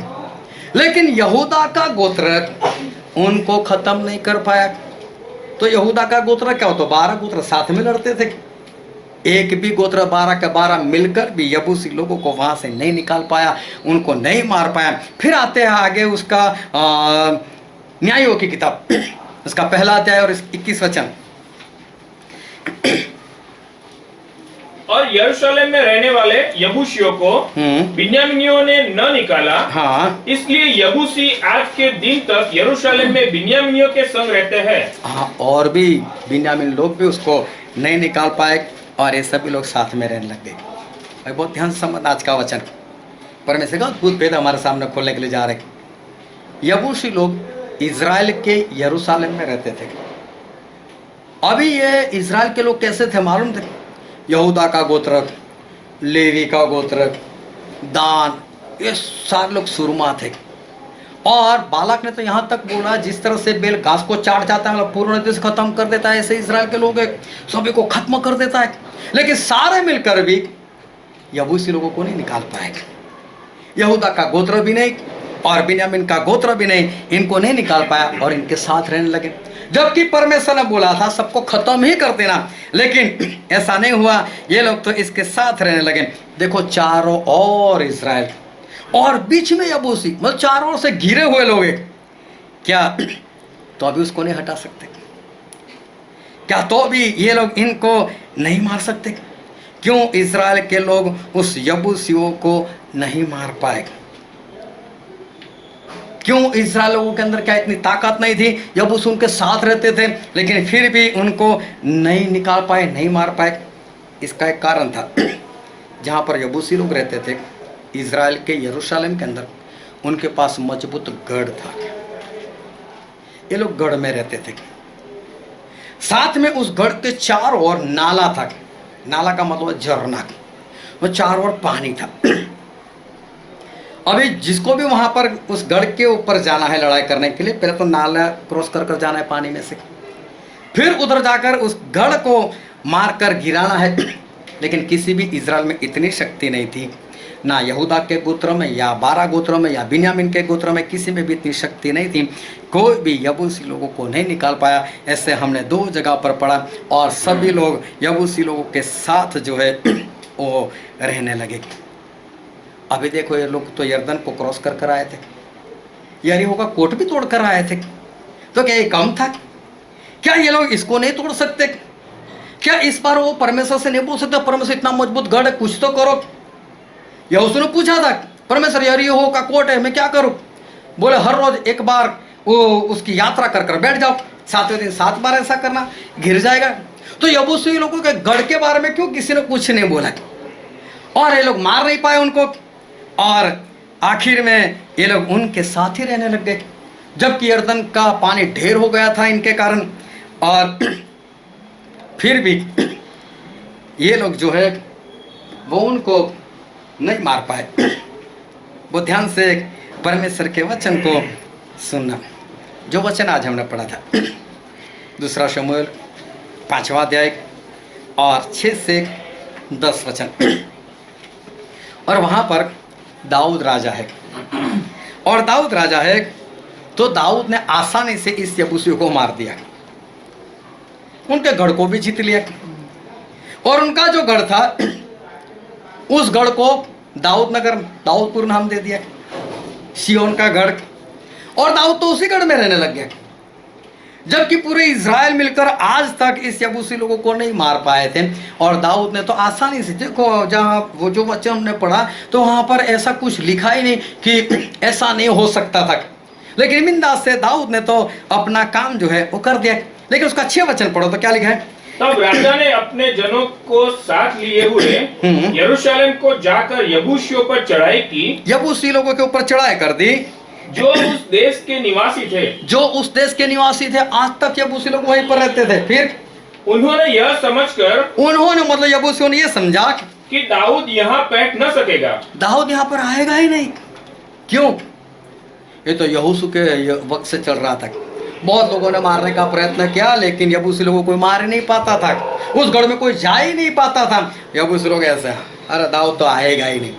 लेकिन यहूदा का गोत्र उनको खत्म नहीं कर पाया। तो यहूदा का गोत्र क्या होता, 12 गोत्र साथ में लड़ते थे, एक भी गोत्र 12 के 12 मिलकर भी यबूसी लोगों को वहां से नहीं निकाल पाया, उनको नहीं मार पाया। फिर आते हैं आगे उसका न्यायों की किताब, उसका 1 अध्याय और 21 वचन। और यरूशलेम में रहने वाले यबूसियों को बिन्यामीनियों ने न निकाला। हाँ इसलिए यबूसी आज के दिन तक यरूशलेम में बिन्यामीनियों के संग रहते हैं। हाँ, और भी बिन्यामीन लोग भी उसको नहीं निकाल पाए और ये सभी लोग साथ में रहने लग गए। भाई बहुत ध्यान से समझ आज का वचन, परमेश्वर का अद्भुत भेद हमारे सामने खोलने के लिए जा रहे हैं। यबूसी लोग इज़राइल के यरूशलेम में रहते थे। अभी ये इज़राइल के लोग कैसे थे मालूम थे? यहूदा का गोत्रक, लेवी का गोत्रक, दान, ये सारे लोग सुरमा थे। और बालक ने तो यहाँ तक बोला जिस तरह से बेल घास को चाट जाता है, मतलब पूर्ण रीति से खत्म कर देता है, ऐसे इज़राइल के लोग सभी को खत्म कर देता है। लेकिन सारे मिलकर भी यबूसी लोगों को नहीं निकाल पाए। यहूदा का गोत्र भी नहीं और बिन्यामीन का गोत्र भी नहीं, इनको नहीं निकाल पाया और इनके साथ रहने लगे। जबकि परमेश्वर ने बोला था सबको खत्म ही कर देना, लेकिन ऐसा नहीं हुआ। ये लोग तो इसके साथ रहने लगे। देखो चारों ओर इज़राइल और बीच में यबूसी, मतलब चारों ओर से घिरे हुए लोग क्या तो अभी उसको नहीं हटा सकते? क्या तो भी ये लोग इनको नहीं मार सकते? क्यों इज़राइल के लोग उस यबूसियों को नहीं मार पाए? क्यों इज़राइल लोगों के अंदर क्या इतनी ताकत नहीं थी? यबूसी उनके साथ रहते थे लेकिन फिर भी उनको नहीं निकाल पाए, नहीं मार पाए। इसका एक कारण था, जहाँ पर यबूसी लोग रहते थे इज़राइल के यरूशलेम के अंदर, उनके पास मजबूत गढ़ था। ये लोग गढ़ में रहते थे। साथ में उस गढ़ के चारों ओर नाला था। नाला का मतलब झरना, वो चारों ओर पानी था। अभी जिसको भी वहां पर उस गढ़ के ऊपर जाना है लड़ाई करने के लिए, पहले तो नाला क्रॉस कर जाना है पानी में से, फिर उधर जाकर उस गढ़ को मारकर गिराना है। लेकिन किसी भी इज़राइल में इतनी शक्ति नहीं थी, ना यहूदा के गोत्रों में या 12 गोत्रों में या बिन्यामीन के गोत्रों में, किसी में भी इतनी शक्ति नहीं थी। कोई भी यबूसी लोगों को नहीं निकाल पाया। ऐसे हमने 2 जगह पर पढ़ा और सभी लोग यबूसी लोगों के साथ जो है वो रहने लगे। अभी देखो ये लोग तो यरदन को क्रॉस कर आए थे, यरीहो का कोट भी तोड़ कर आए थे, तो क्या ये कम था? क्या ये लोग इसको नहीं तोड़ सकते? क्या इस बार वो परमेश्वर से नहीं बोल सकते परमेश्वर इतना मजबूत गढ़ है, कुछ तो करो? यहोशू ने पूछा था परमेश्वर यरीहो का कोट है, मैं क्या करूं? बोले हर रोज एक बार वो उसकी यात्रा कर बैठ जाओ, 7वें दिन 7 बार ऐसा करना, गिर जाएगा। तो यबूसी लोगों के गढ़ के बारे में क्यों किसी ने कुछ नहीं बोला? और ये लोग मार नहीं पाए उनको, और आखिर में ये लोग उनके साथ ही रहने लग गए। जबकि यरदन का पानी ढेर हो गया था इनके कारण, और फिर भी ये लोग जो है वो उनको नहीं मार पाए। वो ध्यान से परमेश्वर के वचन को सुनना, जो वचन आज हमने पढ़ा था 2 शमूएल 5वां अध्याय और 6 से 10 वचन। और वहाँ पर दाऊद राजा है, और दाऊद राजा है तो दाऊद ने आसानी से इस यबूसियों को मार दिया, उनके गढ़ को भी जीत लिया। और उनका जो गढ़ था उस गढ़ को दाऊद नगर, दाऊदपुर नाम दे दिया, सियोन का गढ़। और दाऊद तो उसी गढ़ में रहने लग गया। जबकि पूरे इज़राइल मिलकर आज तक इस यबूसी लोगों को नहीं मार पाए थे, और दाऊद ने तो आसानी से, देखो जहाँ वो जो वचन हमने पढ़ा तो वहाँ पर ऐसा कुछ लिखा ही नहीं कि ऐसा नहीं हो सकता था, लेकिन बिंदास से दाऊद ने तो अपना काम जो है वो कर दिया। लेकिन उसका 6 वचन पढ़ो तो क्या लिखा है? तब राजा ने अपने जनों को साथ लिए हुए यरूशलेम को जाकर यबूसियों पर चढ़ाई की। यबूसी लोगों के ऊपर चढ़ाई कर दी जो उस देश के निवासी थे, जो उस देश के निवासी थे। आज तक यबूसी लोग वहीं पर रहते थे। फिर उन्होंने यह समझकर, उन्होंने मतलब यबूसियों ने ये समझा कि दाऊद यहाँ बैठ न सकेगा, दाऊद यहाँ पर आएगा ही नहीं। क्यों? ये तो यहोशू के वक्त से चल रहा था। बहुत लोगों ने मारने का प्रयत्न किया, लेकिन यबूसी लोगों को मार नहीं पाता था, उस गढ़ में कोई जा ही नहीं पाता था। यबूसी लोग ऐसे, अरे दाऊद तो आएगा ही नहीं।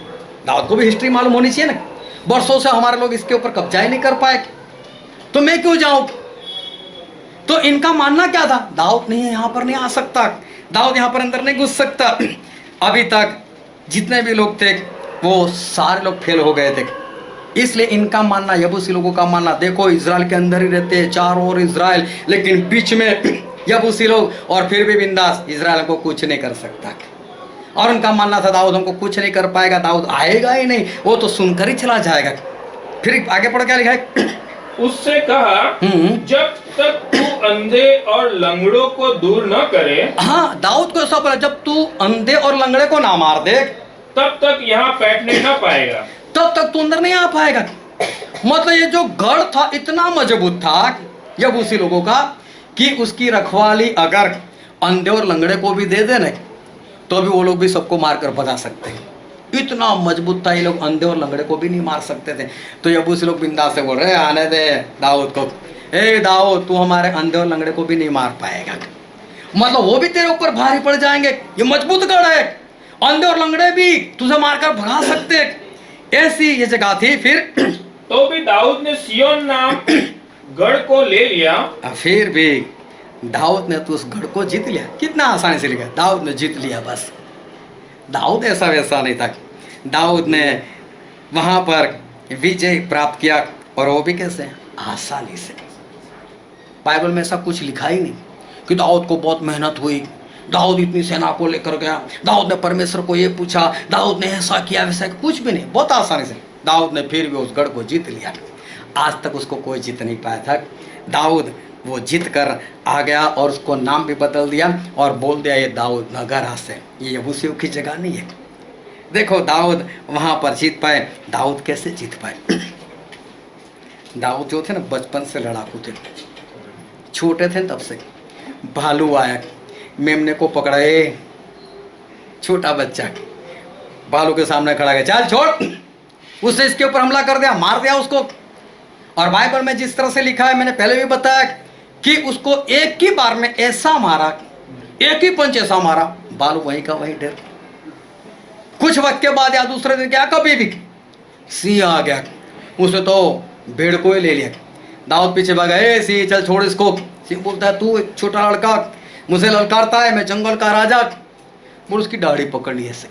दाऊद को भी हिस्ट्री मालूम होनी चाहिए ना, वर्षों से हमारे लोग इसके ऊपर कब्जा ही नहीं कर पाए, तो मैं क्यों जाऊं? तो इनका मानना क्या था? दाऊद नहीं है, यहाँ पर नहीं आ सकता, दाऊद यहाँ पर अंदर नहीं घुस सकता। अभी तक जितने भी लोग थे वो सारे लोग फेल हो गए थे। इसलिए इनका मानना, यबूसी लोगों का मानना, देखो इज़राइल के अंदर ही रहते हैं, चारों ओर इज़राइल, लेकिन बीच में यबूसी लोग, और फिर भी बिंदास, इज़राइल को कुछ नहीं कर सकता। और उनका मानना था दाऊद हमको कुछ नहीं कर पाएगा, दाऊद आएगा ही नहीं, वो तो सुनकर ही चला जाएगा। फिर आगे पढ़ क्या लिखा है? उससे कहा, जब तक तू अंधे और लंगड़ों को दूर न करे, हाँ, दाऊद को ऐसा बोला, जब तू अंधे और लंगड़े को ना मार दे, तब तक यहाँ बैठने न पाएगा। तब तक तू अंदर नहीं आ पाएगा। मतलब ये जो गढ़ था इतना मजबूत था यबूसी लोगों का कि उसकी रखवाली अगर अंधे और लंगड़े को भी दे देना तो भी वो लोग भी सबको मारकर भगा सकते हैं। इतना मजबूत था, ये लोग अंधे और लंगड़े को भी नहीं मार सकते थे। तो यबूसी लोग बिंदास से बोल रहे, आने दे दाऊद को, ए दाऊद तू हमारे अंधे और लंगड़े को भी नहीं मार पाएगा। मतलब वो भी तेरे ऊपर भारी पड़ जाएंगे, ये मजबूत गढ़ है, अंधे और लंगड़े भी तुझे मारकर भगा सकते, ऐसी ये जगह थी। फिर तो भी दाऊद ने सिय्योन नाम गढ़ को ले लिया। फिर भी दाऊद ने तो उस गढ़ को जीत लिया। कितना आसानी से लिखा, दाऊद ने जीत लिया। बस दाऊद ऐसा वैसा नहीं था, दाऊद ने वहां पर विजय प्राप्त किया, और वो भी कैसे? आसानी से। बाइबल में ऐसा कुछ लिखा ही नहीं कि दाऊद को बहुत मेहनत हुई, दाऊद इतनी सेना को लेकर गया, दाऊद ने परमेश्वर को ये पूछा, दाऊद ने ऐसा किया वैसा, कुछ भी नहीं। बहुत आसानी से दाऊद ने फिर भी उस गढ़ को जीत लिया। आज तक उसको कोई जीत नहीं पाया था। दाऊद वो जीत कर आ गया और उसको नाम भी बदल दिया और बोल दिया ये दाऊद नगर आज से, ये यबूसियों की जगह नहीं है। देखो दाऊद वहां पर जीत पाए। दाऊद कैसे जीत पाए? दाऊद जो थे ना बचपन से लड़ाकू थे, छोटे थे तब से। भालू आया, मेमने को पकड़े, छोटा बच्चा भालू के सामने खड़ा गया, चल छोड़, उसने इसके ऊपर हमला कर दिया, मार दिया उसको। और बाइबल में जिस तरह से लिखा है, मैंने पहले भी बताया कि उसको एक ही बार में ऐसा मारा, एक ही पंच ऐसा मारा, भालू वहीं का वहीं ढेर। कुछ वक्त के बाद या दूसरे दिन क्या, कभी भी सिंह आ गया, उसे तो भेड़ को ही ले लिया। दाऊद पीछे भागा, ए सिंह चल छोड़ इसको। सिंह बोलता है तू एक छोटा लड़का मुझे ललकारता है, मैं जंगल का राजा। बोल उसकी दाढ़ी पकड़ ली ऐसे,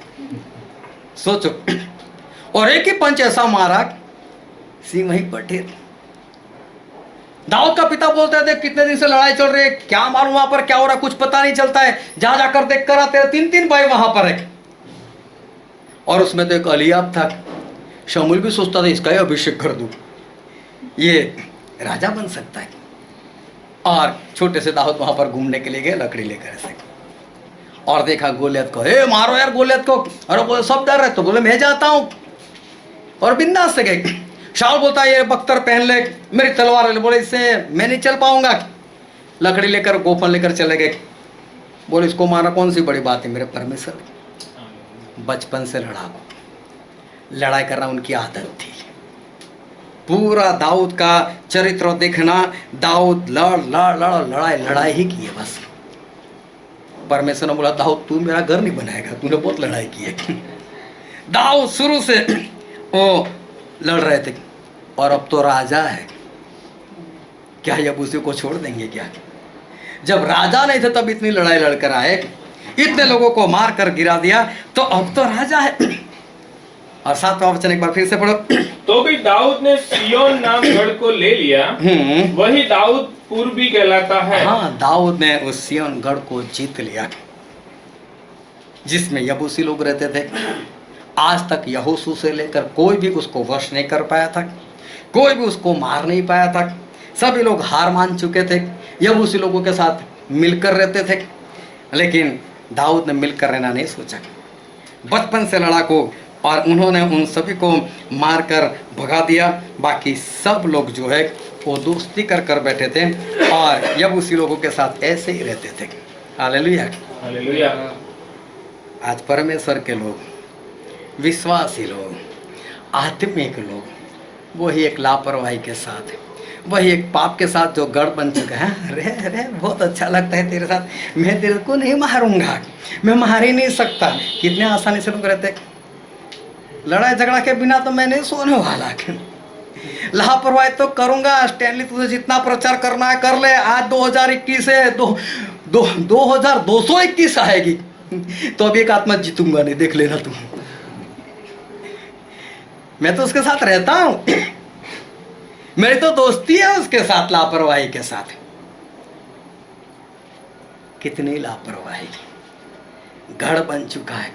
सोचो। और एक ही पंच ऐसा मारा, सिंह वहीं पर ढेर। दाऊद का पिता बोलता है देख कितने दिन से लड़ाई चल रही है, क्या मालूम वहां पर क्या हो रहा है, कुछ पता नहीं चलता है, जा जाकर देख कर आते हैं। 3 भाई वहां पर है, और उसमें तो एक अलियाब था। शमूएल भी सोचता था इसका ही अभिषेक कर दूं, ये राजा बन सकता है। और छोटे से दाऊद वहां पर घूमने के लिए गए लकड़ी लेकर ऐसे, और देखा गोलियत को, ए मारो यार गोलियत को। अरे बोले सब डर रहे, तो बोले मैं जाता हूं, और बिंदास से गए। शाऊल बोलता है ये बख्तर पहन ले, मेरी तलवार ले। बोले इससे मैं नहीं चल पाऊंगा। लकड़ी लेकर गोफन लेकर चले गए। बोले इसको मारना कौन सी बड़ी बात है मेरे परमेश्वर। बचपन से लड़ाई करना उनकी आदत थी। पूरा दाऊद का चरित्र देखना, दाऊद लड़ाई ही की है बस। परमेश्वर ने बोला दाऊद तू मेरा घर नहीं बनाएगा, तूने बहुत लड़ाई की है। दाऊद शुरू से वो लड़ रहे थे, और अब तो राजा है, क्या यबूसी को छोड़ देंगे क्या? जब राजा नहीं थे तब इतनी लड़ाई लड़कर आए, इतने लोगों को मार कर गिरा दिया, तो अब तो राजा है। और 7वां वचन एक बार फिर से पढ़ो। तो भी दाऊद ने सिय्योन नाम गढ़ को ले लिया, वही दाऊद पूर्वी कहलाता है। हाँ, दाऊद ने उस सिय्योन गढ़ को जीत लिया जिसमें यबूसी लोग रहते थे। आज तक यहोशू से लेकर कोई भी उसको वश नहीं कर पाया था, कोई भी उसको मार नहीं पाया था। सभी लोग हार मान चुके थे, यबूसी लोगों के साथ मिलकर रहते थे। लेकिन दाऊद ने मिलकर रहना नहीं सोचा, बचपन से लड़ाकू, और उन्होंने उन सभी को मारकर भगा दिया। बाकी सब लोग जो है वो दोस्ती कर कर बैठे थे, और यबूसी लोगों के साथ ऐसे ही रहते थे। Hallelujah, hallelujah. आज परमेश्वर के लोग, विश्वासी लोग, आत्मिक लोग, वही एक लापरवाही के साथ, वही एक पाप के साथ जो गढ़ बन चुका है। अरे अरे बहुत अच्छा लगता है तेरे साथ, मैं तेरे को नहीं मारूंगा, मैं मार ही नहीं सकता। कितने आसानी से लोग रहते, लड़ाई झगड़ा के बिना तो मैं नहीं सोने वाला। लापरवाही तो करूंगा। स्टैनली तुझे जितना प्रचार करना है कर ले, आज 2021 है, 2221 आएगी तो अभी एक आत्मा जीतूंगा नहीं, देख लेना तुम। मैं तो उसके साथ रहता हूं, मेरी तो दोस्ती है उसके साथ, लापरवाही के साथ। कितनी लापरवाही, गढ़ बन चुका है।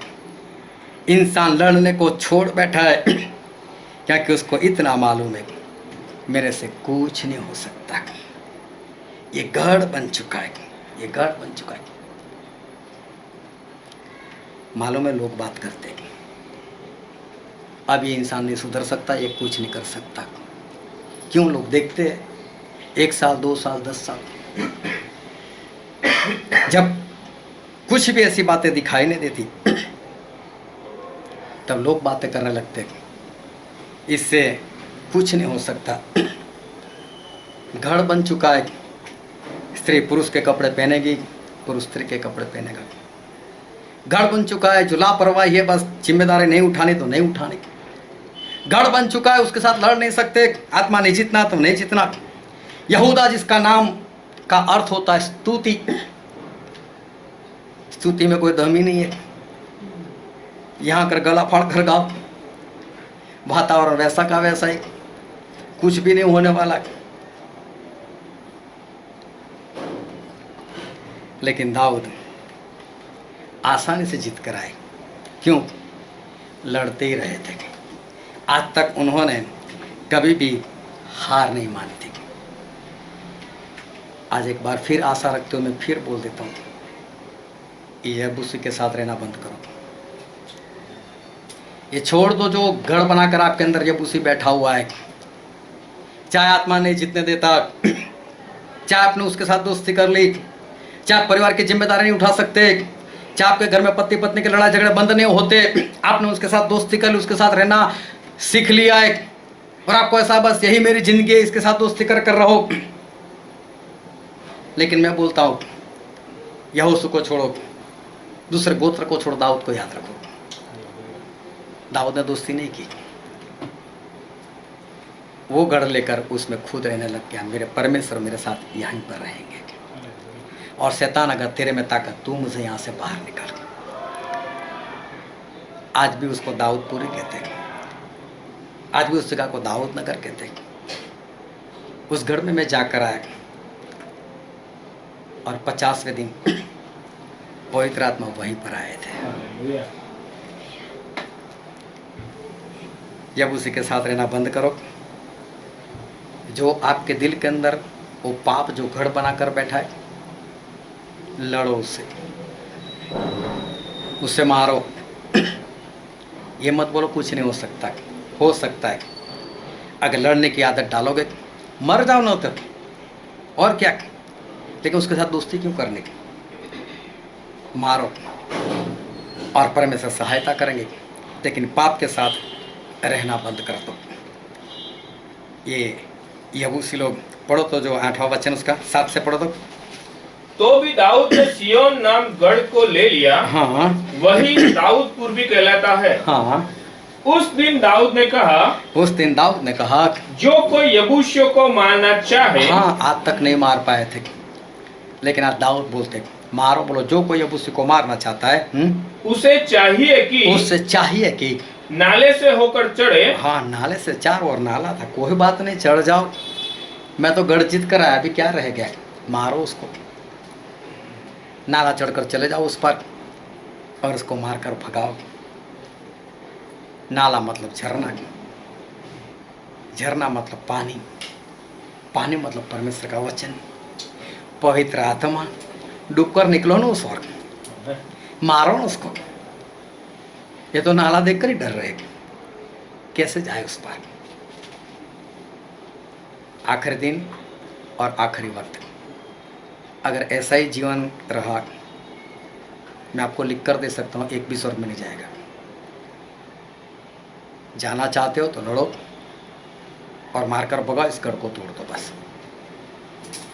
इंसान लड़ने को छोड़ बैठा है क्योंकि उसको इतना मालूम है मेरे से कुछ नहीं हो सकता। ये गढ़ बन चुका है, ये गढ़ बन चुका है। मालूम है लोग बात करते हैं अब ये इंसान नहीं सुधर सकता, ये कुछ नहीं कर सकता। क्यों? लोग देखते हैं 1 साल 2 साल 10 साल, जब कुछ भी ऐसी बातें दिखाई नहीं देती तब लोग बातें करने लगते हैं इससे कुछ नहीं हो सकता। घर बन चुका है, स्त्री पुरुष के कपड़े पहनेगी, पुरुष स्त्री के कपड़े पहनेगा। घर बन चुका है, जो लापरवाही है बस जिम्मेदारी नहीं उठानी तो नहीं उठानी। घर बन चुका है, उसके साथ लड़ नहीं सकते, आत्मा नहीं जीतना तो नहीं जीतना। यहूदा जिसका नाम का अर्थ होता है स्तुति, स्तुति में कोई दम ही नहीं है। यहाँ कर गला फाड़ कर गाओ, वातावरण वैसा का वैसा ही, कुछ भी नहीं होने वाला। लेकिन दाऊद आसानी से जीत कर आए। क्यों? लड़ते ही रहे थे। आज तक उन्होंने कभी भी हार नहीं मानी थी। आज एक बार फिर आशा रखते हुए मैं फिर बोल देता हूँ, यबूसी के साथ रहना बंद करो। ये छोड़ दो जो गढ़ बनाकर आपके अंदर यबूसी बैठा हुआ है। चाहे आत्मा नहीं जीतने देता, चाहे आपने उसके साथ दोस्ती कर ली, चाहे परिवार की जिम्मेदारी नहीं उठा सकते, चाहे आपके घर में पति पत्नी के लड़ाई झगड़े बंद नहीं होते, आपने उसके साथ दोस्ती कर ली, उसके साथ रहना सीख लिया है और आपको ऐसा बस यही मेरी जिंदगी है, इसके साथ दोस्ती कर रहो। लेकिन मैं बोलता हूँ यहोशू को छोड़ो, दूसरे गोत्र को छोड़ो, दाऊद को याद रखो। दाऊद ने दोस्ती नहीं की, वो गढ़ लेकर उसमें खुद रहने लग गया। मेरे परमेश्वर मेरे साथ यहीं पर रहेंगे और शैतान अगर तेरे में ताकत, तू मुझे यहाँ से बाहर निकाल। आज भी उसको दाऊद पूरी कहते हैं, आज भी उस जगह को दाऊद नगर कहते हैं। उस गढ़ में मैं जाकर आया और 50वें दिन पवित्र आत्मा वहीं पर आए थे। जब उसी के साथ रहना बंद करो, जो आपके दिल के अंदर वो पाप जो घर बनाकर बैठा है, लड़ो उससे मारो। ये मत बोलो कुछ नहीं हो सकता। हो सकता है, अगर लड़ने की आदत डालोगे मर जाओ ना, तो और क्या। लेकिन उसके साथ दोस्ती क्यों करने की? मारो और परमेश्वर सहायता करेंगे, लेकिन पाप के साथ रहना बंद कर दो। ये यबूसी लोग पढ़ो तो जो 8वां वचन उसका 7 से पढ़ो तो भी दाऊद ने सिय्योन नाम गढ़ को ले लिया। हाँ, वही दाऊदपुर भी कहलाता है। हाँ। उस दिन दाऊद ने कहा, जो कोई यबूसियों को मारना चाहे। हाँ, आज तक नहीं मार पाए थे, लेकिन आज दाऊद बोलते मारो। बोलो, जो कोई यबूसी को मारना चाहता है उससे चाहिए कि नाले से होकर चढ़े। हाँ, नाले से, चारों ओर नाला था, कोई बात नहीं, चढ़ जाओ। मैं तो गढ़ जीत कर आया, अभी क्या रह गया? मारो उसको, नाला चढ़कर चले जाओ उस पर और उसको मारकर भगाओ। नाला मतलब झरना, झरना मतलब पानी, पानी मतलब परमेश्वर का वचन, पवित्र आत्मा। डूबकर निकलो ना उस ओर, मारो ना उसको। ये तो नाला देखकर ही डर रहे, कैसे जाए उस पार। आखिरी दिन और आखिरी वक्त, अगर ऐसा ही जीवन रहा, मैं आपको लिख कर दे सकता हूँ, एक भी स्वर्ग में नहीं जाएगा। जाना चाहते हो तो लड़ो और मारकर भगाओ, इस गढ़ को तोड़ दो बस।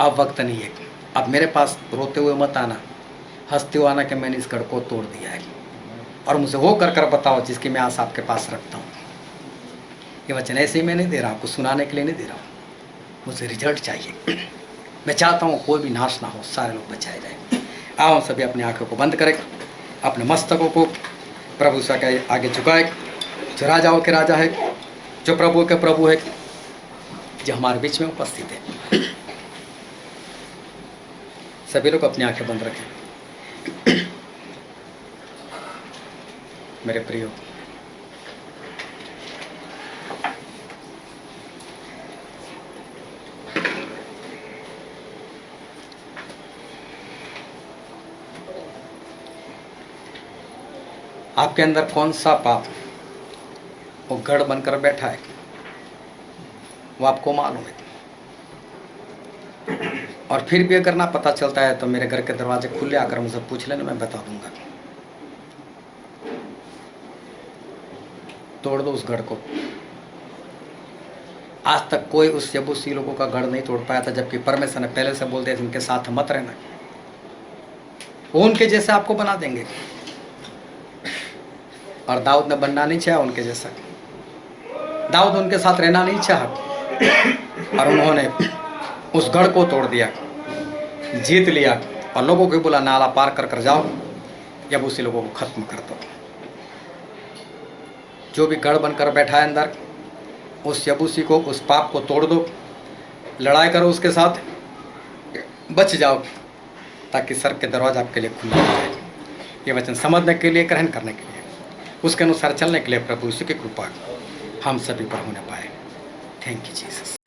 अब वक्त नहीं है। अब मेरे पास रोते हुए मत आना, हंसते हुए आना कि मैंने इस गढ़ को तोड़ दिया है, और मुझे वो कर बताओ जिसकी मैं आस आपके पास रखता हूँ। ये वचन ऐसे ही मैं नहीं दे रहा, आपको सुनाने के लिए नहीं दे रहा हूँ, मुझे रिजल्ट चाहिए। मैं चाहता हूँ कोई भी नाश ना हो, सारे लोग बचाए जाए। आओ सभी अपनी आंखों को बंद करें, अपने मस्तकों को प्रभु सा के आगे झुकाए। जो राजाओं के राजा है, जो प्रभु के प्रभु है, जो हमारे बीच में उपस्थित है, सभी लोग अपनी आंखें बंद रखें। मेरे प्रियो। आपके अंदर कौन सा पाप वो गढ़ बनकर बैठा है, वो आपको मालूम है। और फिर भी अगर ना पता चलता है तो मेरे घर के दरवाजे खुले आकर मुझसे पूछ लेना, मैं बता दूंगा। तोड़ दो उस गढ़ को। आज तक कोई उस यबूसी लोगों का गढ़ नहीं तोड़ पाया था, जबकि परमेश्वर ने पहले से बोल दिया इनके साथ मत रहना, वो उनके जैसे आपको बना देंगे। और दाऊद ने बनना नहीं चाहा उनके जैसा, दाऊद उनके साथ रहना नहीं चाहा, और उन्होंने उस गढ़ को तोड़ दिया, जीत लिया, और लोगों को बोला नाला पार कर कर जाओ, यबूसी लोगों को खत्म कर दो। जो भी गढ़ बनकर बैठा है अंदर, उस यबूसी को, उस पाप को तोड़ दो, लड़ाई करो उसके साथ, बच जाओ, ताकि सर के दरवाजा आपके लिए खुला हो जाए। ये वचन समझने के लिए, ग्रहण करने के लिए, उसके अनुसार चलने के लिए प्रभु यीशु की कृपा हम सभी पर होने पाए। Thank you Jesus.